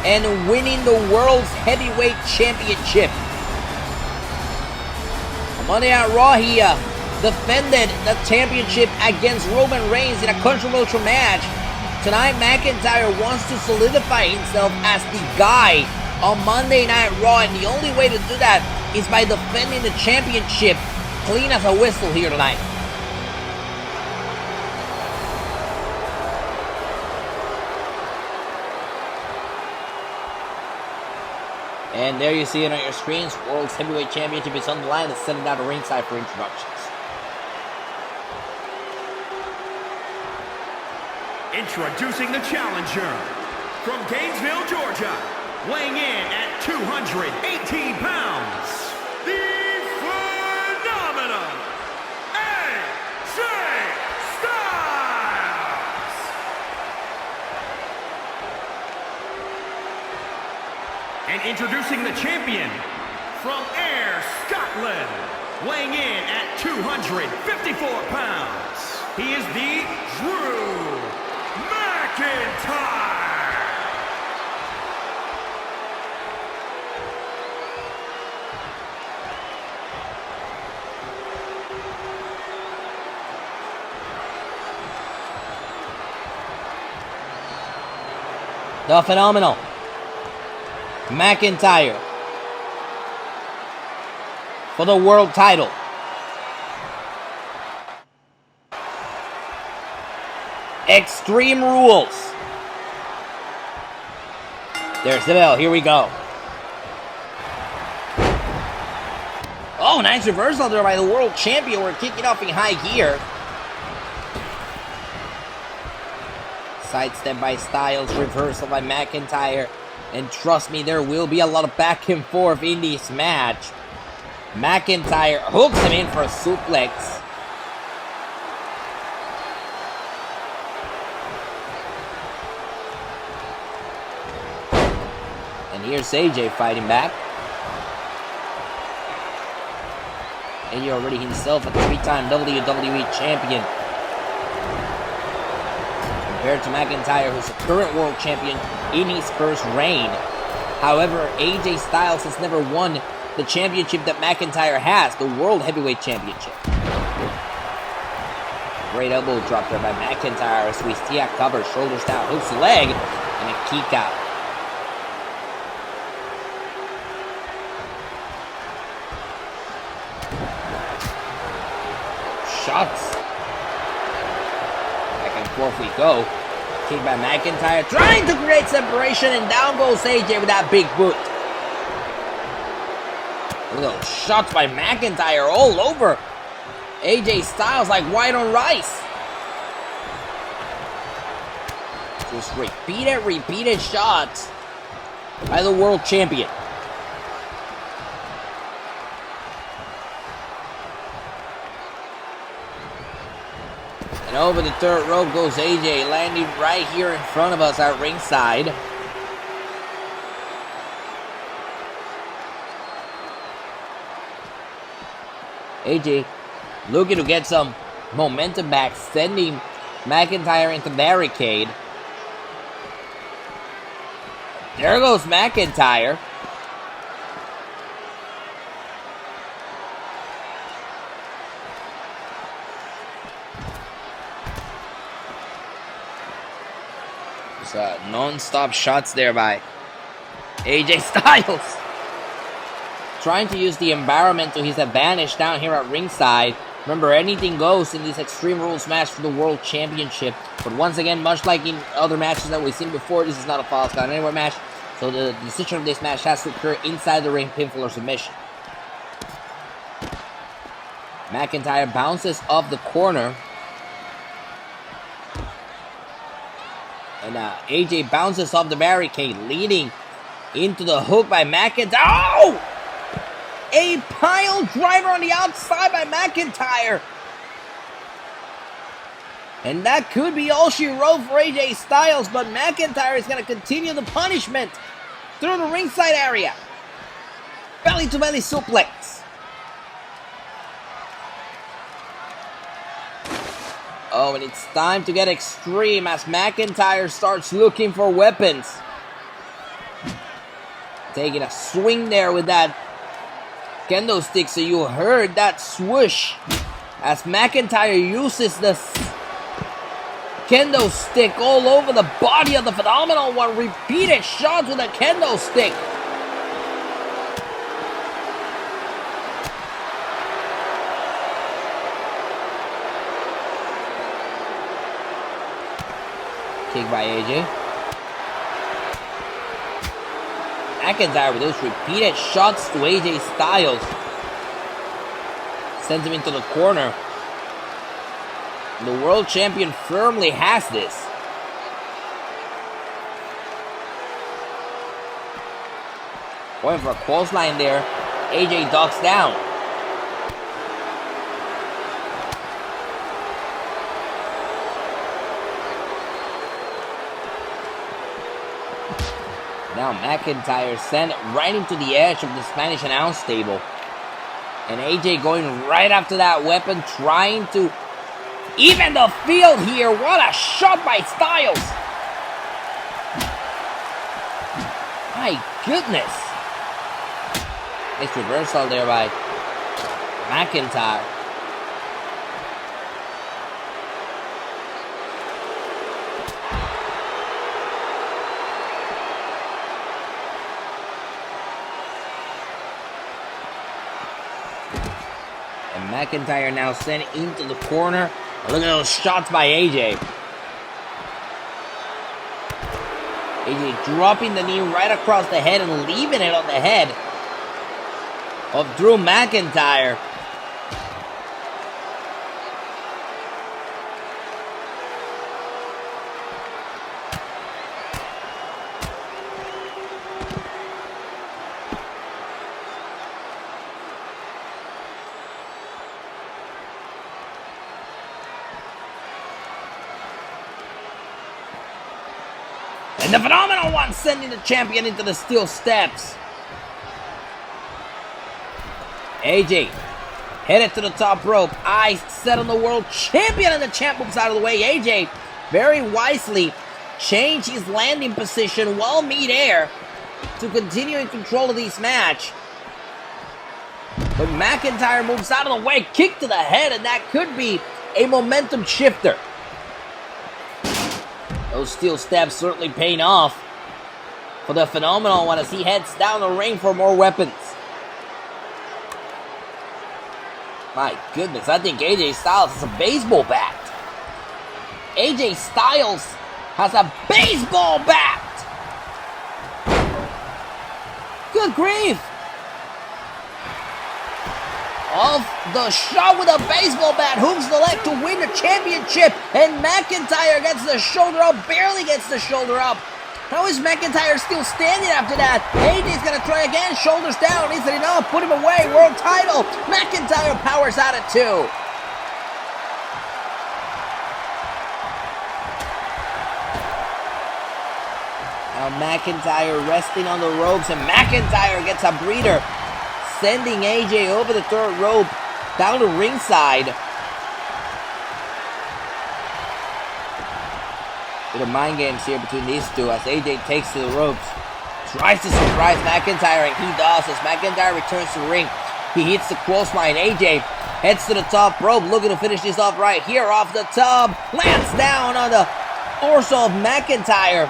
and winning the World's Heavyweight Championship. On Monday Night Raw, he defended the championship against Roman Reigns in a controversial match. Tonight, McIntyre wants to solidify himself as the guy on Monday Night Raw, and the only way to do that is by defending the championship clean as a whistle here tonight. And there you see it on your screens. World's Heavyweight Championship is on the line. It's sending down to ringside for introductions. Introducing the challenger from Gainesville, Georgia, weighing in at 218 pounds, the phenomenal AJ Styles. And introducing the champion from Ayr, Scotland, weighing in at 254 pounds, he is the Drew McIntyre. The phenomenal McIntyre for the world title. Extreme Rules. There's the bell. Here we go. Oh, nice reversal there by the world champion. We're kicking off in high gear. Sidestep by Styles. Reversal by McIntyre. And trust me, there will be a lot of back and forth in this match. McIntyre hooks him in for a suplex. And here's AJ fighting back. AJ already himself a 3-time WWE champion. Compared to McIntyre, who's a current world champion in his first reign. However, AJ Styles has never won the championship that McIntyre has, the World Heavyweight Championship. Great elbow drop there by McIntyre as we see covers, shoulders down, hooks the leg, and a kick out. Shots. Back and forth we go. Kick by McIntyre, trying to create separation, and down goes AJ with that big boot. Look at those shots by McIntyre all over AJ Styles like white on rice. Just repeated shots by the world champion. And over the third rope goes AJ, landing right here in front of us at ringside. AJ looking to get some momentum back, sending McIntyre into barricade. There goes McIntyre. Non-stop shots there by AJ Styles. Trying to use the environment to his advantage down here at ringside. Remember, anything goes in this Extreme Rules match for the World Championship. But once again, much like in other matches that we've seen before, this is not a Falls Count Anywhere match. So the decision of this match has to occur inside the ring, pinfall or submission. McIntyre bounces off the corner. And AJ bounces off the barricade, leading into the hook by McIntyre. Oh! A pile driver on the outside by McIntyre. And that could be all she wrote for AJ Styles, but McIntyre is going to continue the punishment through the ringside area. Belly to belly suplex. Oh, and it's time to get extreme as McIntyre starts looking for weapons. Taking a swing there with that kendo stick, so you heard that swoosh as McIntyre uses the kendo stick all over the body of the Phenomenal One. Repeated shots with a kendo stick. Kick by AJ. McIntyre with those repeated shots to AJ Styles. Sends him into the corner. And the world champion firmly has this. Going for a clothesline there. AJ ducks down. Now McIntyre sent right into the edge of the Spanish announce table. And AJ going right after that weapon, trying to even the field here. What a shot by Styles. My goodness. Nice reversal there by McIntyre. McIntyre now sent into the corner. Look at those shots by AJ. AJ dropping the knee right across the head and leaving it on the head of Drew McIntyre. And the Phenomenal One sending the champion into the steel steps. AJ headed to the top rope. Eyes set on the world champion, and the champ moves out of the way. AJ very wisely changed his landing position while mid-air to continue in control of this match. But McIntyre moves out of the way, kick to the head, and that could be a momentum shifter. Those steel steps certainly paying off for the Phenomenal One as he heads down the ring for more weapons. My goodness, I think AJ Styles has a baseball bat. AJ Styles has a baseball bat! Good grief! Off the shot with a baseball bat, hooks the leg to win the championship, and McIntyre gets the shoulder up, barely gets the shoulder up. How is McIntyre still standing after that? AJ's gonna try again, shoulders down, is it enough? Put him away, world title. McIntyre powers out at 2. Now McIntyre resting on the ropes, and McIntyre gets a breather, sending AJ over the third rope, down to ringside. Bit of mind games here between these two as AJ takes to the ropes. Tries to surprise McIntyre, and he does as McIntyre returns to the ring. He hits the clothesline. AJ heads to the top rope, looking to finish this off right here off the top. Lands down on the torso of McIntyre.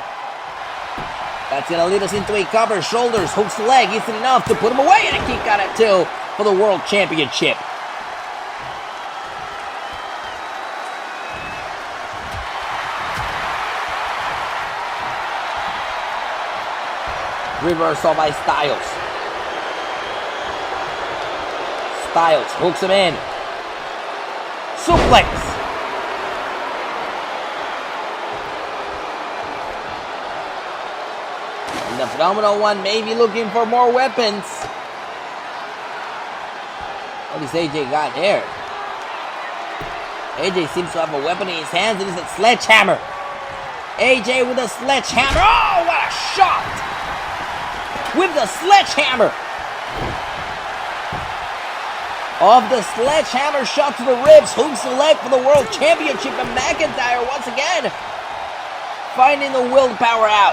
That's going to lead us into a cover. Shoulders, hooks the leg. Isn't enough to put him away, and a kick out at 2 for the World Championship. Reversal by Styles. Styles hooks him in. Suplex. And the Phenomenal One may be looking for more weapons. What does AJ got here? AJ seems to have a weapon in his hands, and it's a sledgehammer. AJ with a sledgehammer. Oh, what a shot! With the sledgehammer. Off the sledgehammer shot to the ribs, hooks the leg for the World Championship, and McIntyre once again finding the will to power out.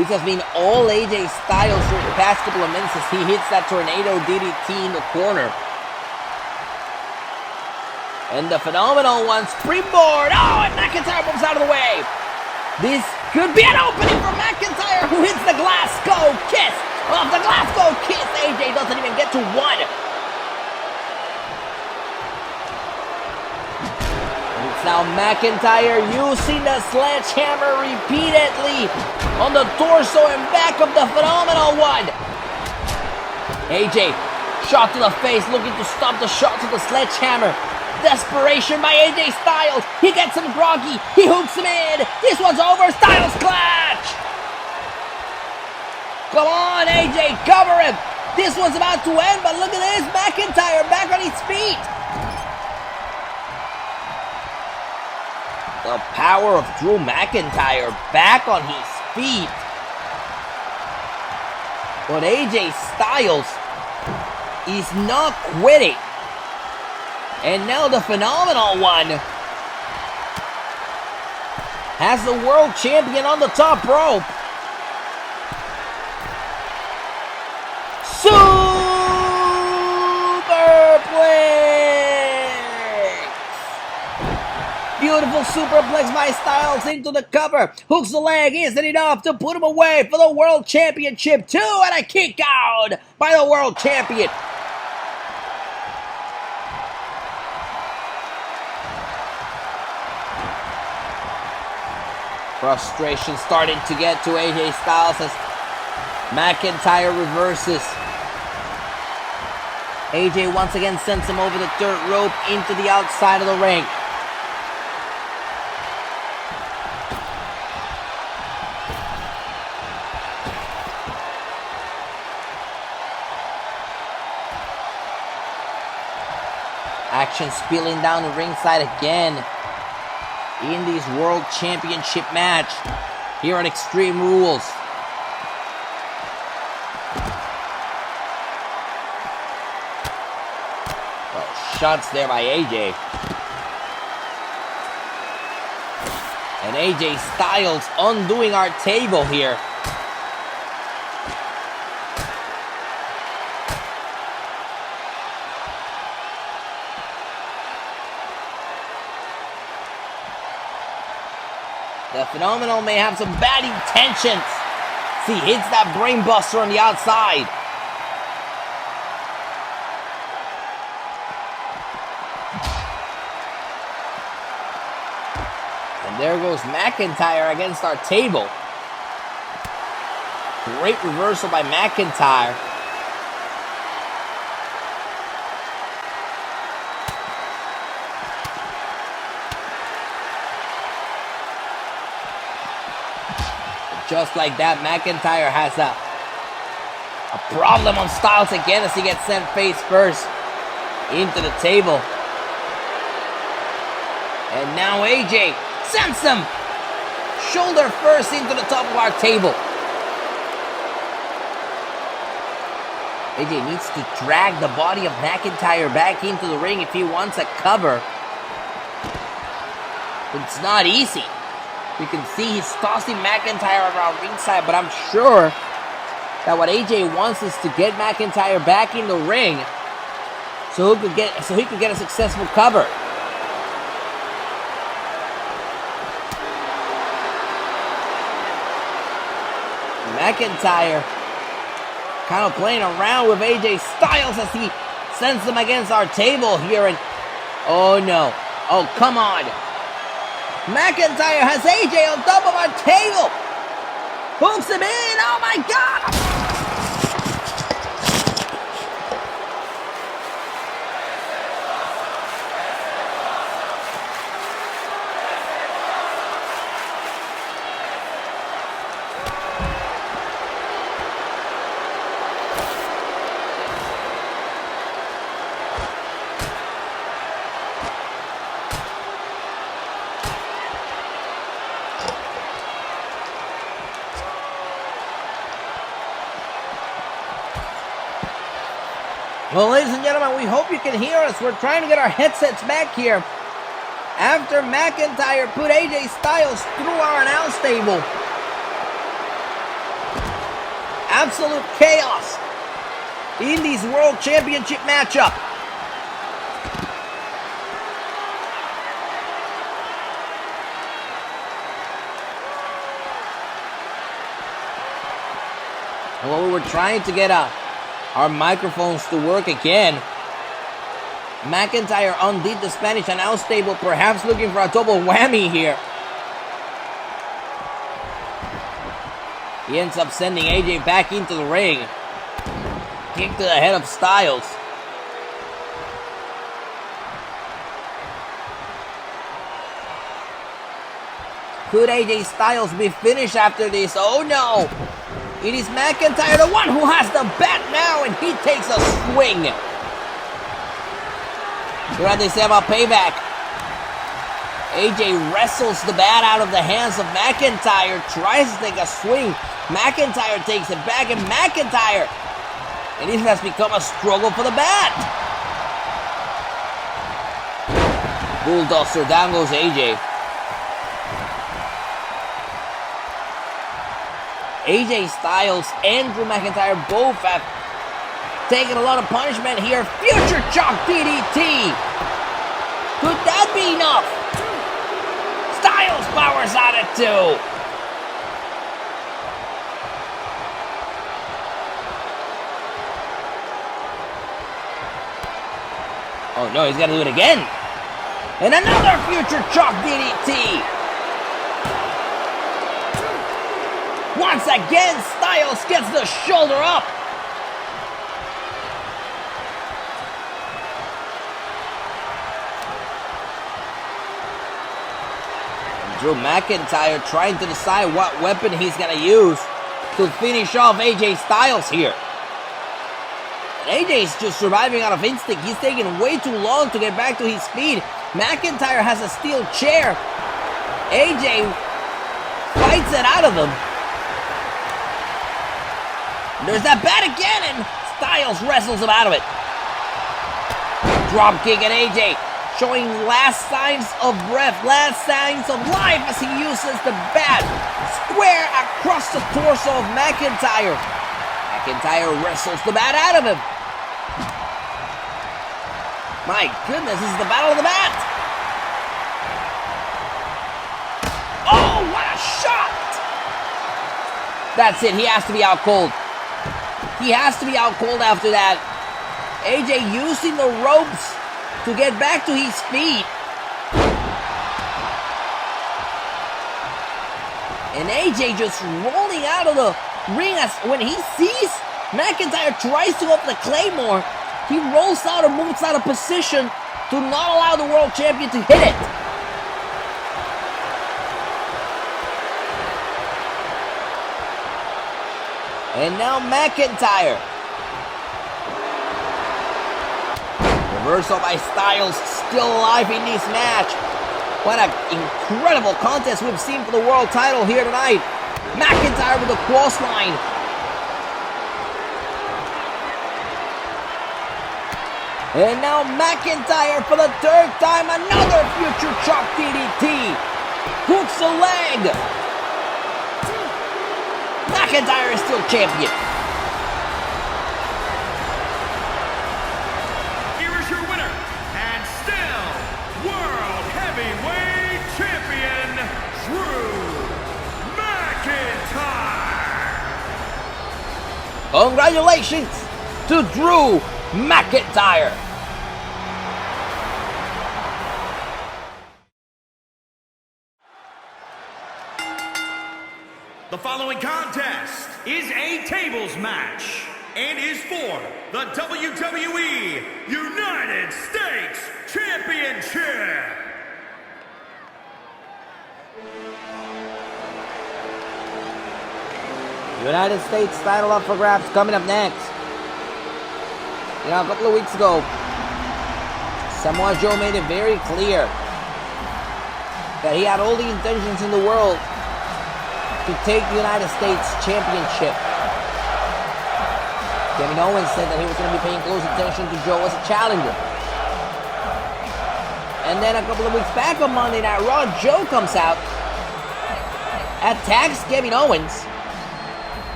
This has been all AJ Styles for the past couple of minutes as he hits that tornado DDT in the corner. And the Phenomenal One springboard. Oh, and McIntyre moves out of the way. This could be an opening for McIntyre, who hits the Glasgow Kiss. Off the Glasgow Kiss, AJ doesn't even get to 1. And it's now McIntyre using the sledgehammer repeatedly on the torso and back of the Phenomenal One. AJ, shot to the face, looking to stop the shots of the sledgehammer. Desperation by AJ Styles. He gets him groggy. He hooks him in. This one's over. Styles clutch. Come on, AJ, cover him. This one's about to end, but look at this. McIntyre back on his feet. The power of Drew McIntyre back on his feet. But AJ Styles is not quitting. And now the Phenomenal One has the World Champion on the top rope. Superplex! Beautiful superplex by Styles into the cover. Hooks the leg, isn't enough to put him away for the World Championship. 2 and a kick out by the World Champion. Frustration starting to get to AJ Styles as McIntyre reverses. AJ once again sends him over the third rope into the outside of the ring. Action spilling down the ringside again in this World Championship match here at Extreme Rules. Well, shots there by AJ. And AJ Styles undoing our table here. The Phenomenal may have some bad intentions. See, hits that brainbuster on the outside. And there goes McIntyre against our table. Great reversal by McIntyre. Just like that, McIntyre has a problem on Styles again as he gets sent face first into the table. And now AJ sends him shoulder first into the top of our table. AJ needs to drag the body of McIntyre back into the ring if he wants a cover. But it's not easy. You can see he's tossing McIntyre around ringside, but I'm sure that what AJ wants is to get McIntyre back in the ring so he could get a successful cover. McIntyre kind of playing around with AJ Styles as he sends him against our table here, and oh no, oh come on. McIntyre has AJ on top of our table. Hooks him in. Oh my God. Well, ladies and gentlemen, we hope you can hear us. We're trying to get our headsets back here after McIntyre put AJ Styles through our announce table. Absolute chaos in this World Championship matchup. Well, we were trying to get our microphones to work again. McIntyre undid the Spanish announce table, perhaps looking for a double whammy here. He ends up sending AJ back into the ring. Kick to the head of Styles. Could AJ Styles be finished after this? Oh no! It is McIntyre, the one who has the bat now, and he takes a swing. What they say about payback? AJ wrestles the bat out of the hands of McIntyre, tries to take a swing. McIntyre takes it back, and McIntyre. And this has become a struggle for the bat. Bulldozer, down goes AJ. AJ Styles and Drew McIntyre both have taken a lot of punishment here. Future Shock DDT. Could that be enough? Styles powers out at 2. Oh no, he's got to do it again. And another Future Shock DDT. Once again, Styles gets the shoulder up. And Drew McIntyre trying to decide what weapon he's going to use to finish off AJ Styles here. AJ's just surviving out of instinct. He's taking way too long to get back to his feet. McIntyre has a steel chair. AJ fights it out of him. There's that bat again, and Styles wrestles him out of it. Drop kick, and AJ showing last signs of breath, last signs of life as he uses the bat square across the torso of McIntyre. McIntyre wrestles the bat out of him. My goodness, this is the battle of the bat. Oh, what a shot! That's it, he has to be out cold. He has to be out cold after that. AJ using the ropes to get back to his feet. And AJ just rolling out of the ring as when he sees McIntyre tries to go up the Claymore, he rolls out and moves out of position to not allow the world champion to hit it. And now McIntyre. Reversal by Styles, still alive in this match. What an incredible contest we've seen for the world title here tonight. McIntyre with the clothesline. And now McIntyre for the third time, another future chop DDT. Hooks a leg. McIntyre is still champion. Here is your winner, and still World Heavyweight Champion, Drew McIntyre. Congratulations to Drew McIntyre. The following contest is a tables match and is for the WWE United States Championship. United States title up for grabs coming up next. You know, a couple of weeks ago, Samoa Joe made it very clear that he had all the intentions in the world to take the United States Championship. Kevin Owens said that he was going to be paying close attention to Joe as a challenger. And then a couple of weeks back on Monday Night Raw, Joe comes out, attacks Kevin Owens,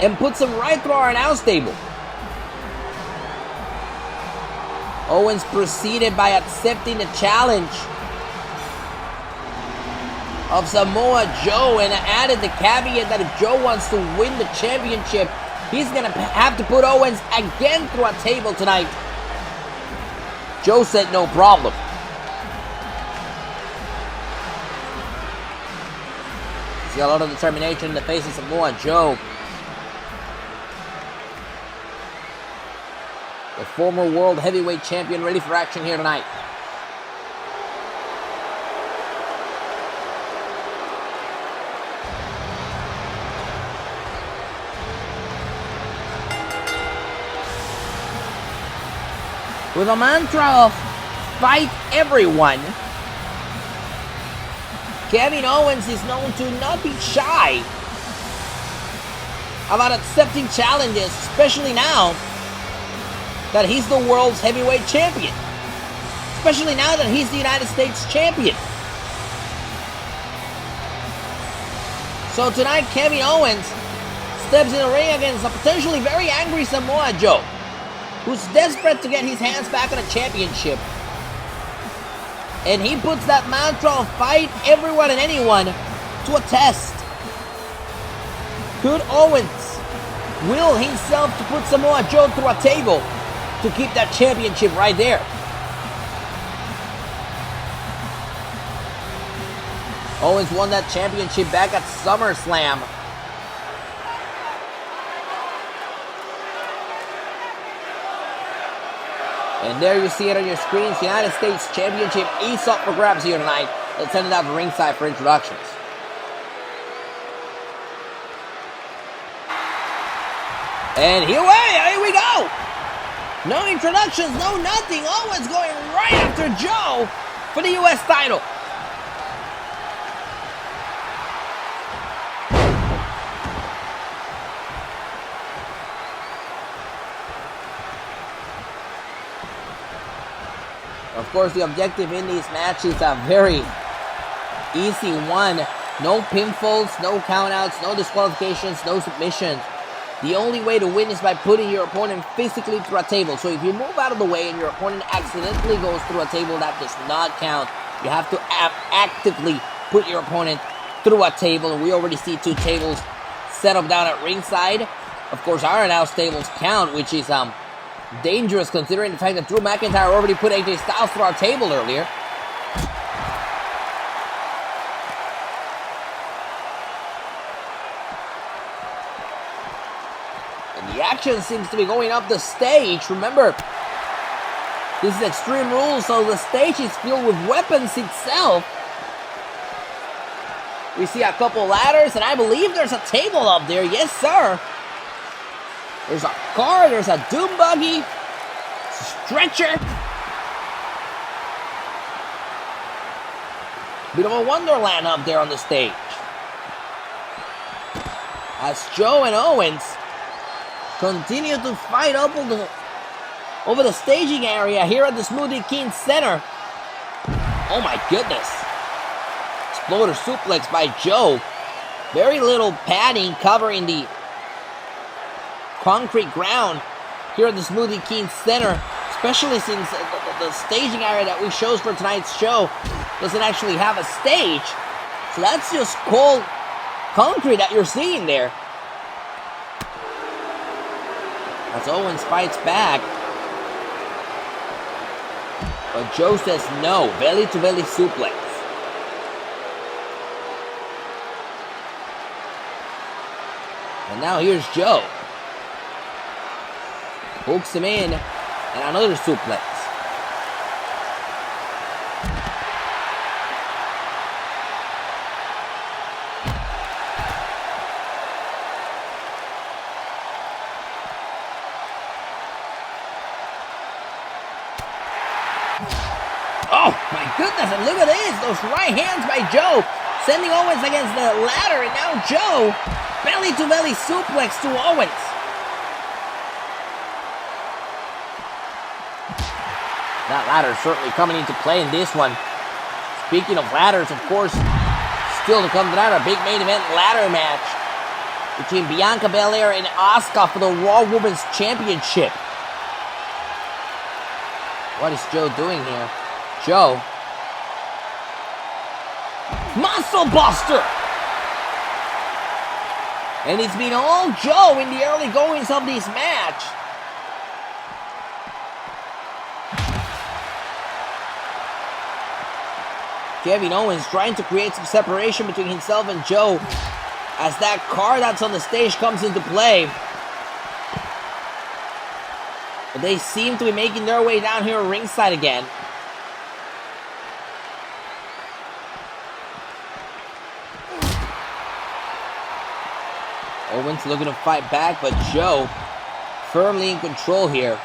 and puts him right through our announce table. Owens proceeded by accepting the challenge of Samoa Joe and added the caveat that if Joe wants to win the championship, he's going to have to put Owens again through a table tonight. Joe said no problem. See a lot of determination in the face of Samoa Joe. The former world heavyweight champion ready for action here tonight. With a mantra of fight everyone, Kevin Owens is known to not be shy about accepting challenges, especially now that he's the world's heavyweight champion. Especially now that he's the United States champion. So tonight, Kevin Owens steps in the ring against a potentially very angry Samoa Joe, who's desperate to get his hands back on a championship. And he puts that mantra of fight everyone and anyone to a test. Could Owens will himself to put Samoa Joe through a table to keep that championship right there? Owens won that championship back at SummerSlam. And there you see it on your screens. The United States Championship is up for grabs here tonight. Let's send it out to ringside for introductions. And here we go. No introductions, no nothing. Owens going right after Joe for the US title. Of course, the objective in these matches is a very easy one. No pinfalls, no countouts, no disqualifications, no submissions. The only way to win is by putting your opponent physically through a table. So if you move out of the way and your opponent accidentally goes through a table, that does not count. You have to actively put your opponent through a table. And we already see 2 tables set up down at ringside. Of course, Iron House tables count, which is dangerous considering the fact that Drew McIntyre already put AJ Styles through our table earlier. The action seems to be going up the stage. Remember, this is Extreme Rules, so the stage is filled with weapons itself. We see a couple ladders, and I believe there's a table up there. Yes, sir. There's a car, there's a doom buggy, stretcher. Bit of a wonderland up there on the stage. As Joe and Owens continue to fight up over the staging area here at the Smoothie King Center. Oh my goodness. Exploder suplex by Joe. Very little padding covering the concrete ground here at the Smoothie King Center, especially since the staging area that we chose for tonight's show doesn't actually have a stage. So that's just cold concrete that you're seeing there. As Owens fights back. But Joe says no. Belly-to-belly suplex. And now here's Joe. Hooks him in. And another suplex. Oh my goodness, and look at this, those right hands by Joe, sending Owens against the ladder, and now Joe, belly-to-belly suplex to Owens. That ladder certainly coming into play in this one. Speaking of ladders, of course, still to come tonight, a big main event ladder match between Bianca Belair and Asuka for the Raw Women's Championship. What is Joe doing here? Joe. Muscle Buster! And it's been all Joe in the early goings of this match. Kevin Owens trying to create some separation between himself and Joe as that car that's on the stage comes into play. But they seem to be making their way down here ringside again. Owens looking to fight back, but Joe firmly in control here.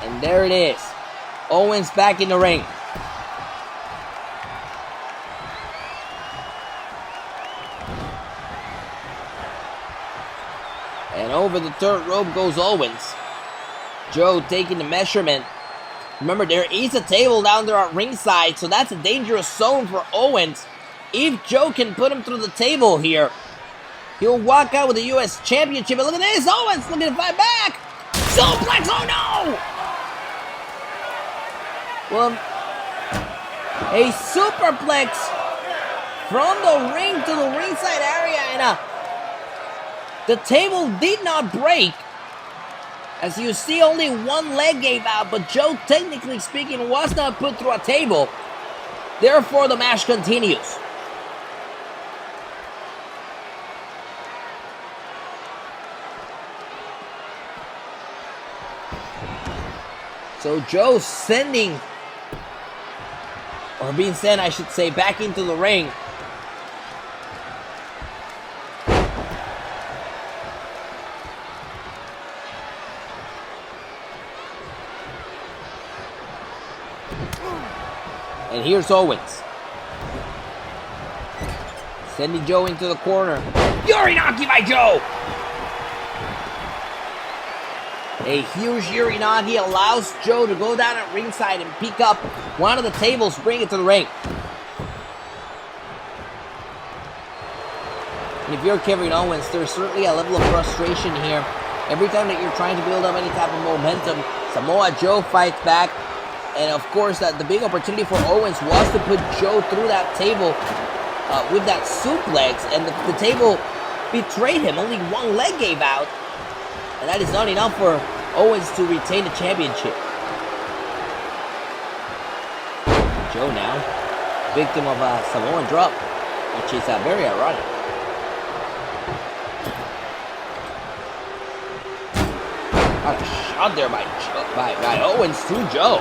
And there it is. Owens back in the ring. And over the third rope goes Owens. Joe taking the measurement. Remember, there is a table down there at ringside, so that's a dangerous zone for Owens. If Joe can put him through the table here, he'll walk out with the U.S. Championship. And look at this, Owens looking to fight back. Suplex, oh no! Well, a superplex from the ring to the ringside area, and the table did not break. As you see, only one leg gave out, but Joe, technically speaking, was not put through a table. Therefore, the match continues. So Joe sending, or being sent, I should say, back into the ring. And here's Owens. Sending Joe into the corner. Urinaki by Joe! A huge Urinagi allows Joe to go down at ringside and pick up one of the tables, bring it to the ring. And if you're Kevin Owens, there's certainly a level of frustration here. Every time that you're trying to build up any type of momentum, Samoa Joe fights back. And of course, the big opportunity for Owens was to put Joe through that table with that suplex. And the table betrayed him. Only one leg gave out. And that is not enough for Owens to retain the championship. Joe now, victim of a Samoan drop, which is very ironic. What a shot there by Owens to Joe.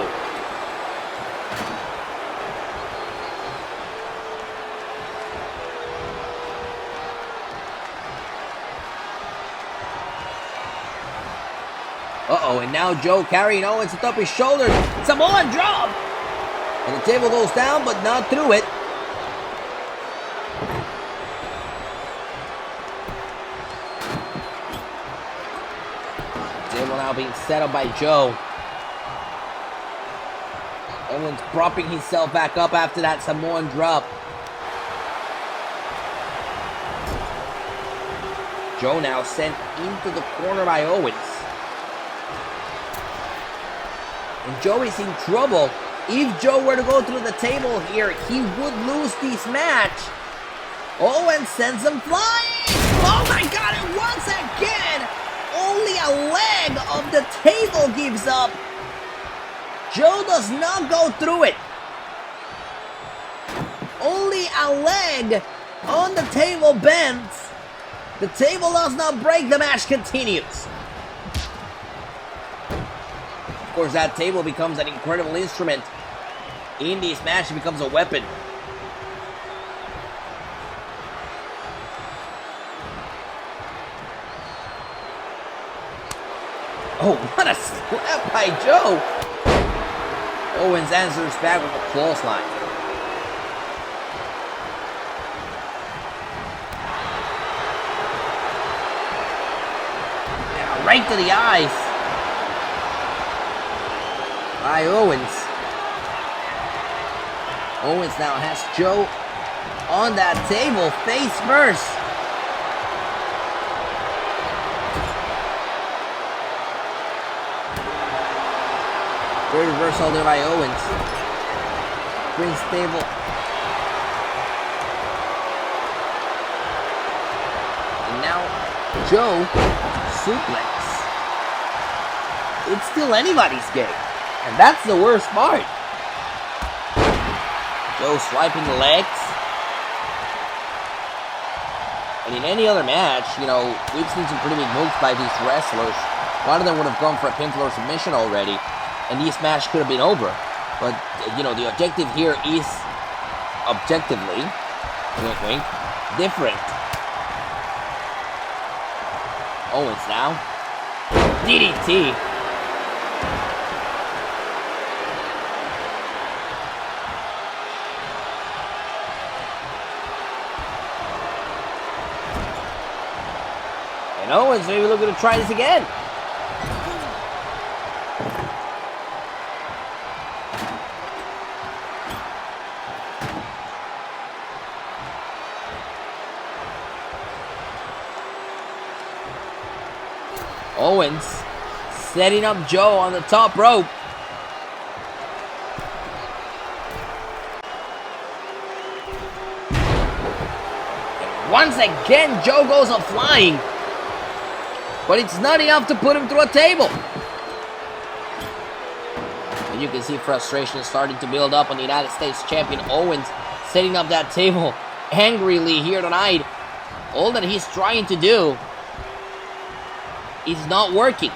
Uh-oh, and now Joe carrying Owens atop his shoulders. Samoan drop! And the table goes down, but not through it. The table now being set up by Joe. Owens propping himself back up after that Samoan drop. Joe now sent into the corner by Owens. And Joe is in trouble. If Joe were to go through the table here, he would lose this match. Owens sends him flying. Oh my God, and once again, only a leg of the table gives up. Joe does not go through it. Only a leg on the table bends. The table does not break, the match continues. Of course, that table becomes an incredible instrument. In this match, it becomes a weapon. Oh, what a slap by Joe! Owens answers back with a clothesline. Yeah, right to the eyes. By Owens. Owens now has Joe on that table, face first. Great reversal there by Owens. Brings table. And now Joe suplex. It's still anybody's game. And that's the worst part. Joe swiping the legs. And in any other match, you know, we've seen some pretty big moves by these wrestlers. One of them would have gone for a pinfall or submission already. And this match could have been over. But, you know, the objective here is objectively, wink wink, different. Owens now. DDT. And Owens maybe looking to try this again. Owens setting up Joe on the top rope. And once again, Joe goes up flying. But it's not enough to put him through a table. And you can see frustration starting to build up on the United States champion Owens, setting up that table angrily here tonight. All that he's trying to do is not working.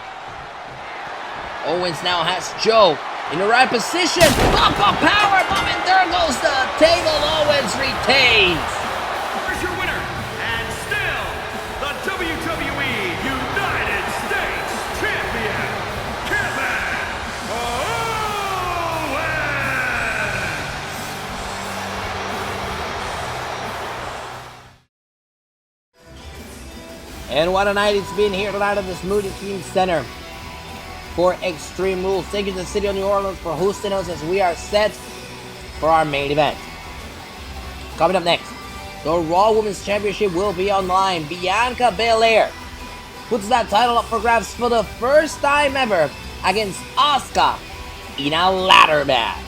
Owens now has Joe in the right position. Pop up power bomb, and there goes the table. Owens retains. Here's your winner, and still the WWE United States Champion, Kevin Owens. And what a night it's been here tonight at the Smoothie Team Center for Extreme Rules. Thank you to the City of New Orleans for hosting us as we are set for our main event. Coming up next, the Raw Women's Championship will be online. Bianca Belair puts that title up for grabs for the first time ever against Asuka in a ladder match.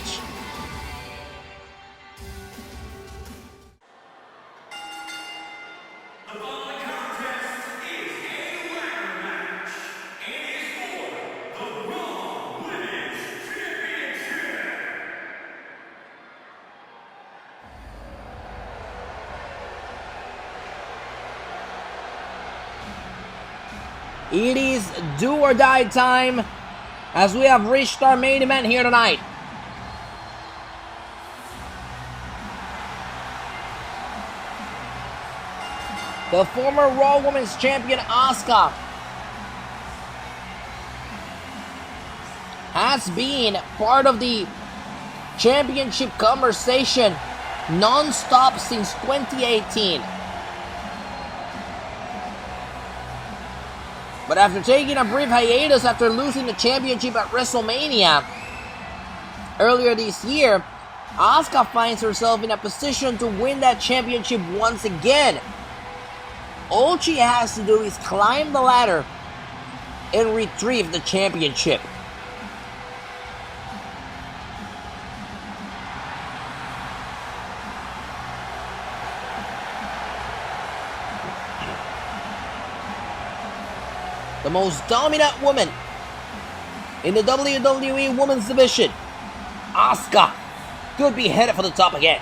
It is do or die time as we have reached our main event here tonight. The former Raw Women's Champion Asuka has been part of the championship conversation non-stop since 2018. But after taking a brief hiatus after losing the championship at WrestleMania earlier this year, Asuka finds herself in a position to win that championship once again. All she has to do is climb the ladder and retrieve the championship. The most dominant woman in the WWE Women's Division, Asuka, could be headed for the top again.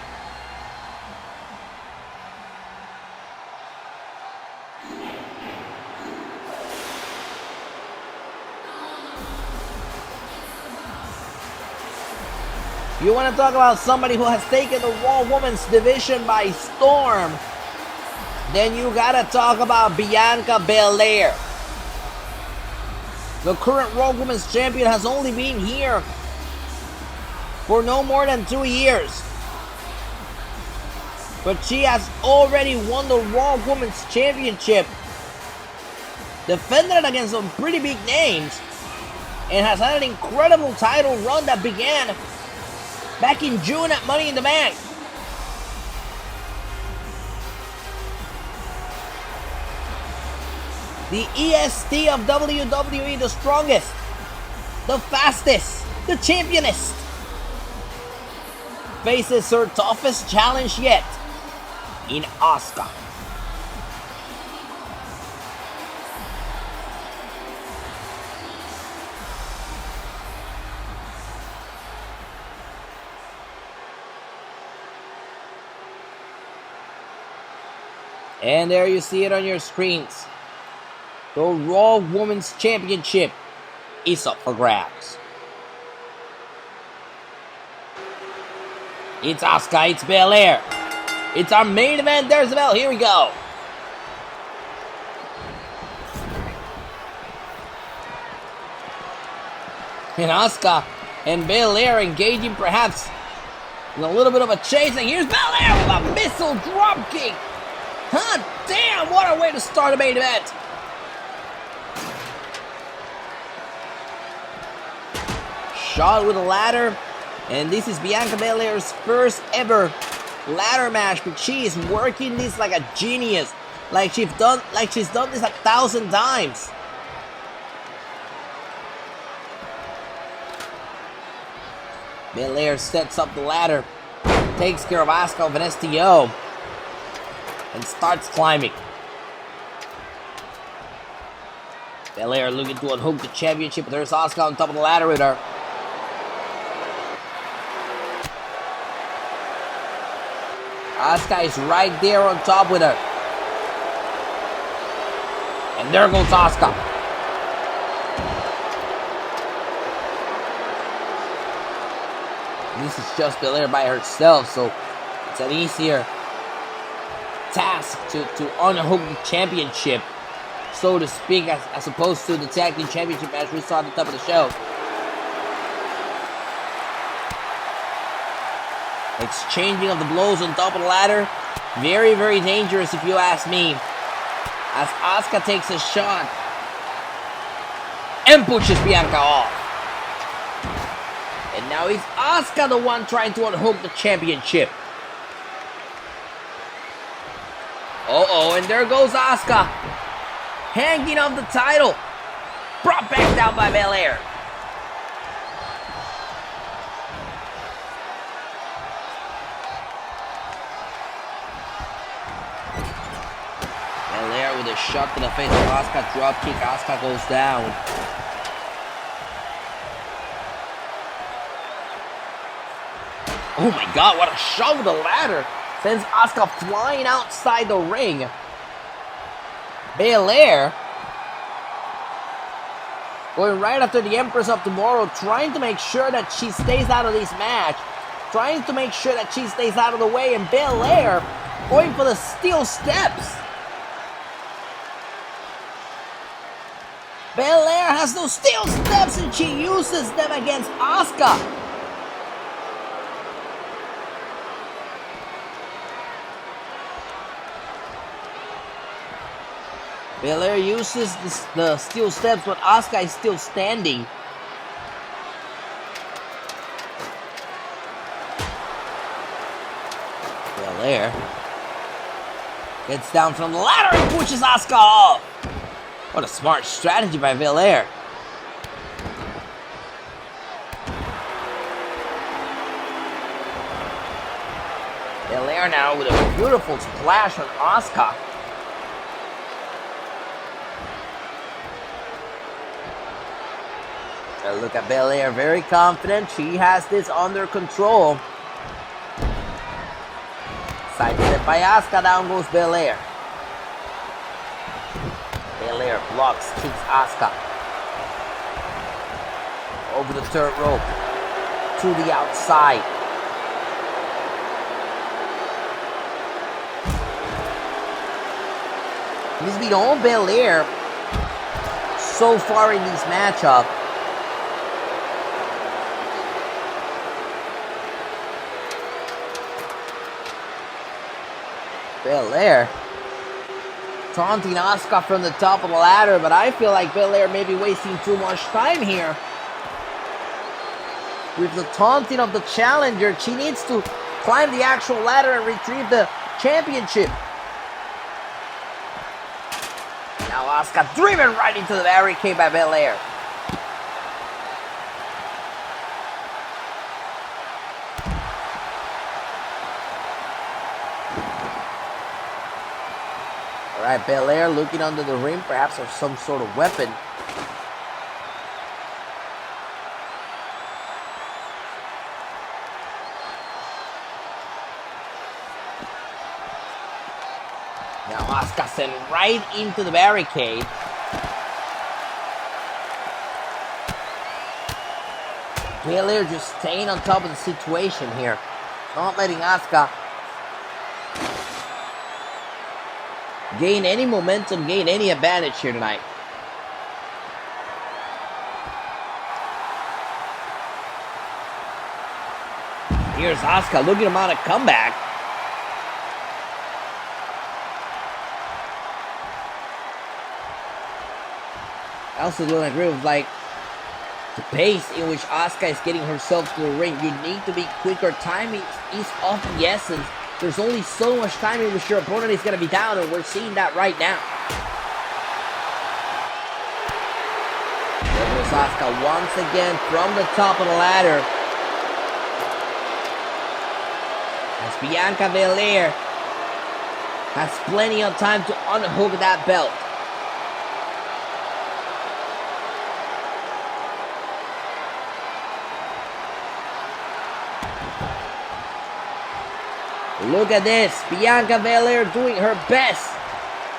You want to talk about somebody who has taken the Raw Women's Division by storm, then you gotta talk about Bianca Belair. The current Raw Women's Champion has only been here for no more than 2 years. But she has already won the Raw Women's Championship, defended it against some pretty big names, and has had an incredible title run that began back in June at Money in the Bank. The EST of WWE, the strongest, the fastest, the championist, faces her toughest challenge yet in Asuka. And there you see it on your screens. The Raw Women's Championship is up for grabs. It's Asuka, it's Belair. It's our main event. There's the bell. Here we go. And Asuka and Belair engaging perhaps in a little bit of a chase. And here's Belair with a missile dropkick. Huh, damn, what a way to start a main event. Shot with a ladder, and this is Bianca Belair's first ever ladder match, but she is working this like a genius, like she's done this 1,000 times. Belair sets up the ladder, takes care of Asuka with an STO, and starts climbing. Belair looking to unhook the championship, but there's Asuka on top of the ladder with her. Asuka is right there on top with her. And there goes Asuka. This is just Belair by herself, so it's an easier task to unhook the championship, so to speak, as opposed to the tag team championship match we saw at the top of the show. Exchanging of the blows on top of the ladder. Very, very dangerous if you ask me. as Asuka takes a shot and pushes Bianca off. And now it's Asuka the one trying to unhook the championship. Uh-oh, and there goes Asuka. Hanging on the title. Brought back down by Belair. Belair with a shot to the face of Asuka. Drop kick. Asuka goes down. Oh my god, what a shot with the ladder. Sends Asuka flying outside the ring. Belair going right after the Empress of Tomorrow, trying to make sure that she stays out of this match. Trying to make sure that she stays out of the way. And Belair going for the steel steps. Belair has those steel steps and she uses them against Asuka. Belair uses the steel steps, but Asuka is still standing. Belair gets down from the ladder and pushes Asuka off. What a smart strategy by Belair. Belair now with a beautiful splash on Asuka. Look at Belair, very confident. She has this under control. Sidestep by Asuka, down goes Belair. Belair blocks, kicks Asuka over the third rope to the outside. He's been all Belair so far in this matchup. Belair taunting Asuka from the top of the ladder, but I feel like Belair may be wasting too much time here. With the taunting of the challenger, she needs to climb the actual ladder and retrieve the championship. Now Asuka driven right into the barricade by Belair. Alright, Belair looking under the ring, perhaps for some sort of weapon. Now Asuka sent right into the barricade. Belair just staying on top of the situation here. Not letting Asuka gain any momentum, gain any advantage here tonight. Here's Asuka looking to mount a comeback. I also don't agree with the pace in which Asuka is getting herself to the ring. You need to be quicker. Timing is of the essence. There's only so much time in which your opponent is going to be down, and we're seeing that right now. There goes Asuka once again from the top of the ladder. As Bianca Belair has plenty of time to unhook that belt. Look at this, Bianca Belair doing her best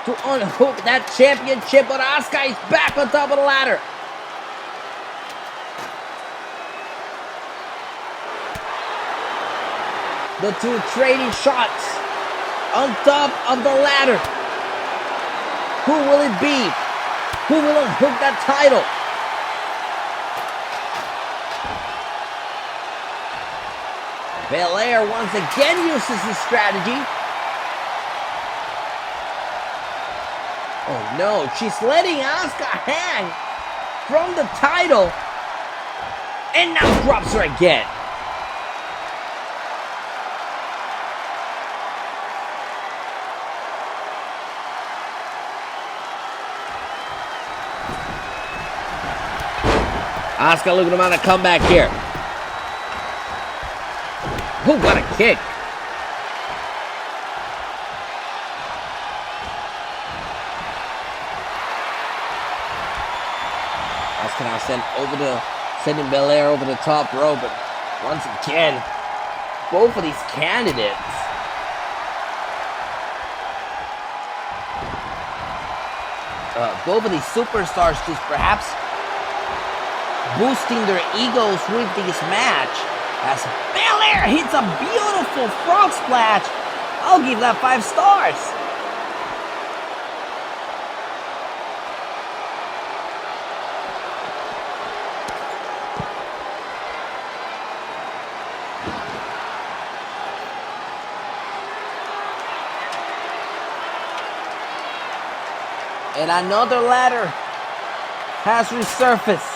to unhook that championship, but Asuka is back on top of the ladder. The two trading shots on top of the ladder. Who will it be? Who will unhook that title? Belair once again uses his strategy. Oh no, she's letting Asuka hang from the title. And now drops her again. Asuka looking to mount a comeback here. Oh, what a kick. Asuka now sending Belair over the top rope. But once again, both of these candidates both of these superstars just perhaps boosting their egos with this match. As Belair hits a beautiful frog splash. I'll give that 5 stars. And another ladder has resurfaced.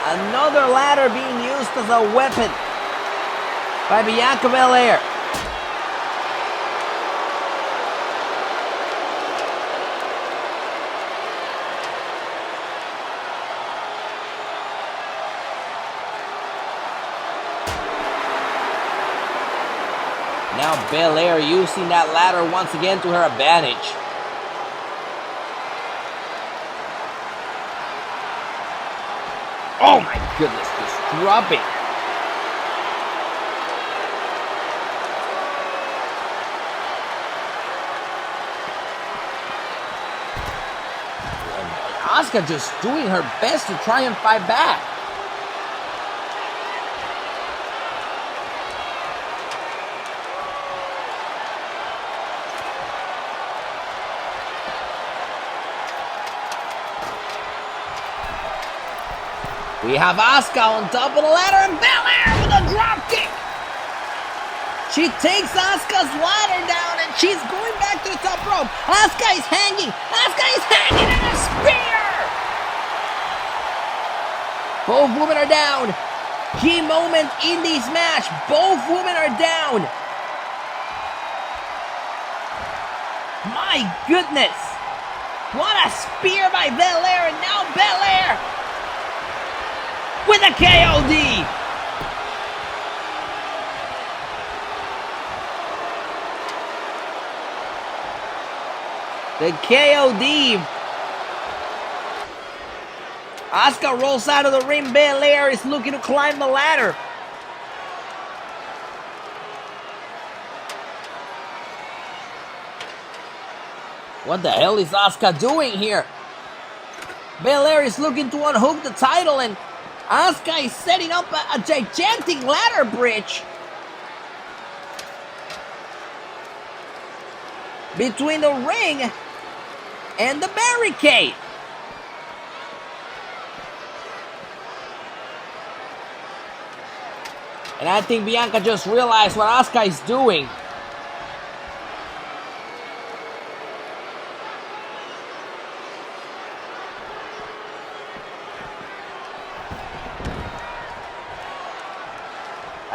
Another ladder being used as a weapon by Bianca Belair. Now Belair using that ladder once again to her advantage. Oh my goodness, just dropping. Asuka just doing her best to try and fight back. We have Asuka on top of the ladder and Belair with a drop kick. She takes Asuka's ladder down and she's going back to the top rope. Asuka is hanging. Asuka is hanging in a spear. Both women are down. Key moment in this match. Both women are down. My goodness. What a spear by Belair, and now Belair with a KOD! The KOD! Asuka rolls out of the ring. Belair is looking to climb the ladder. What the hell is Asuka doing here? Belair is looking to unhook the title, and Asuka is setting up a gigantic ladder bridge between the ring and the barricade. And I think Bianca just realized what Asuka is doing.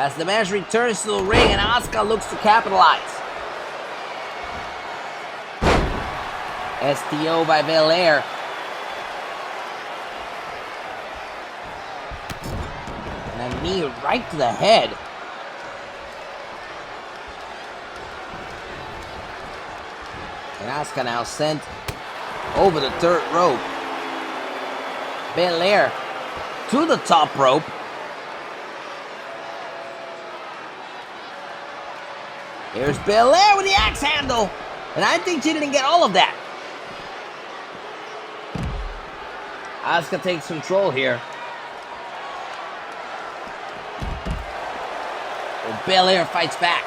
As the match returns to the ring and Asuka looks to capitalize. STO by Belair. And a knee right to the head. And Asuka now sent over the third rope. Belair to the top rope. Here's Belair with the axe handle. And I think she didn't get all of that. Asuka takes control here. And Belair fights back.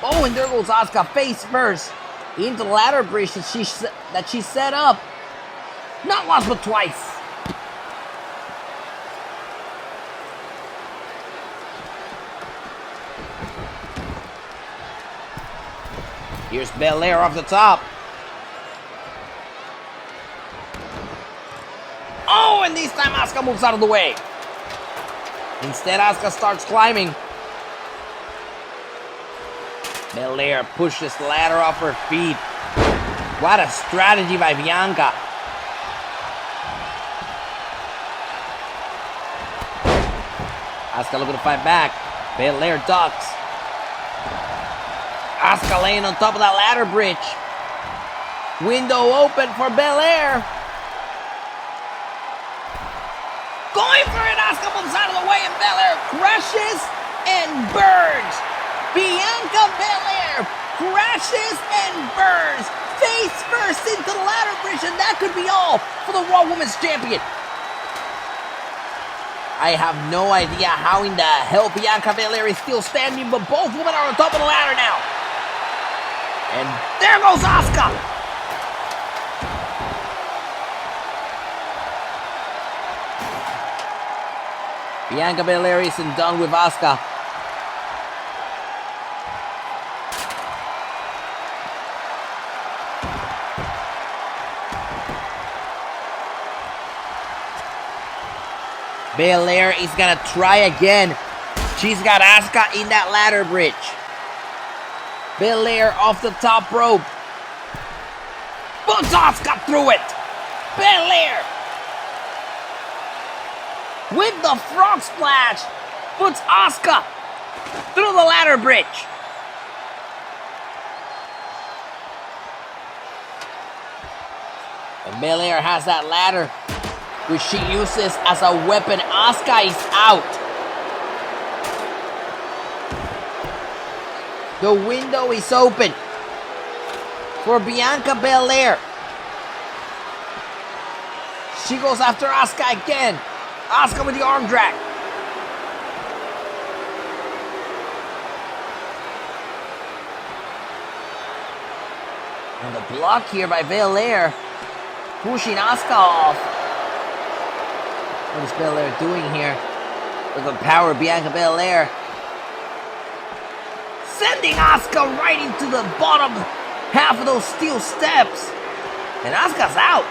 Oh, and there goes Asuka face first into the ladder bridge that she set up. Not once, but twice. Here's Belair off the top. Oh, and this time Asuka moves out of the way. Instead, Asuka starts climbing. Belair pushes the ladder off her feet. What a strategy by Bianca. Asuka looking to fight back. Belair ducks. Asuka laying on top of that ladder bridge. Window open for Belair. Going for it. Asuka moves out of the way and Belair crashes and burns. Bianca Belair crashes and burns. Face first into the ladder bridge, and that could be all for the Raw Women's Champion. I have no idea how in the hell Bianca Belair is still standing, but both women are on top of the ladder now. And there goes Asuka. Bianca Belair isn't done with Asuka. Belair is gonna try again. She's got Asuka in that ladder bridge. Belair off the top rope. Puts Asuka through it. Belair with the frog splash puts Asuka through the ladder bridge. And Belair has that ladder, which she uses as a weapon. Asuka is out. The window is open for Bianca Belair. She goes after Asuka again. Asuka with the arm drag. And the block here by Belair, pushing Asuka off. What is Belair doing here? With the power of Bianca Belair. Sending Asuka right into the bottom half of those steel steps. And Asuka's out.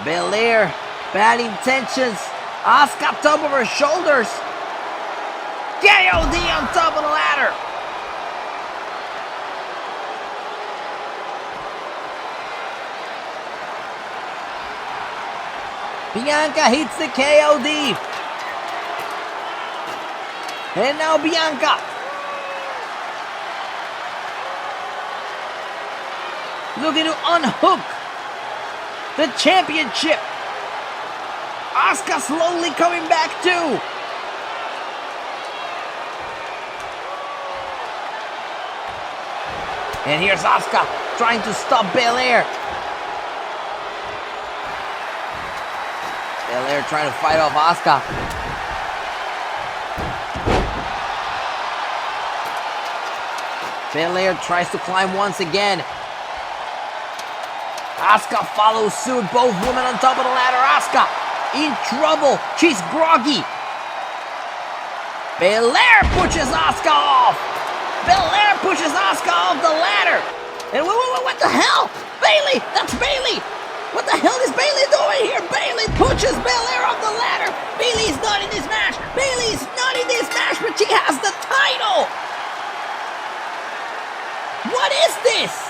Belair, bad intentions. Asuka top of her shoulders. KOD on top of the ladder. Bianca hits the KOD. And now Bianca. Looking to unhook the championship. Asuka slowly coming back too. And here's Asuka trying to stop Belair. Belair trying to fight off Asuka. Belair tries to climb once again. Asuka follows suit. Both women on top of the ladder. Asuka in trouble. She's groggy. Belair pushes Asuka off. Belair pushes Asuka off the ladder. And what the hell? Bayley! That's Bayley! What the hell is Bayley doing here? Bayley pushes Belair off the ladder. Bayley's not in this match. Bayley's not in this match, but she has the title. What is this?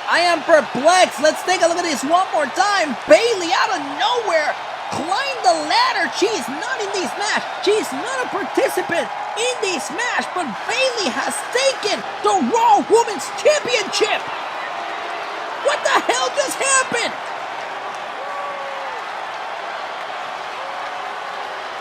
I am perplexed. Let's take a look at this one more time. Bayley out of nowhere climbed the ladder. She's not in this match. She's not a participant in this match, but Bayley has taken the Raw Women's Championship.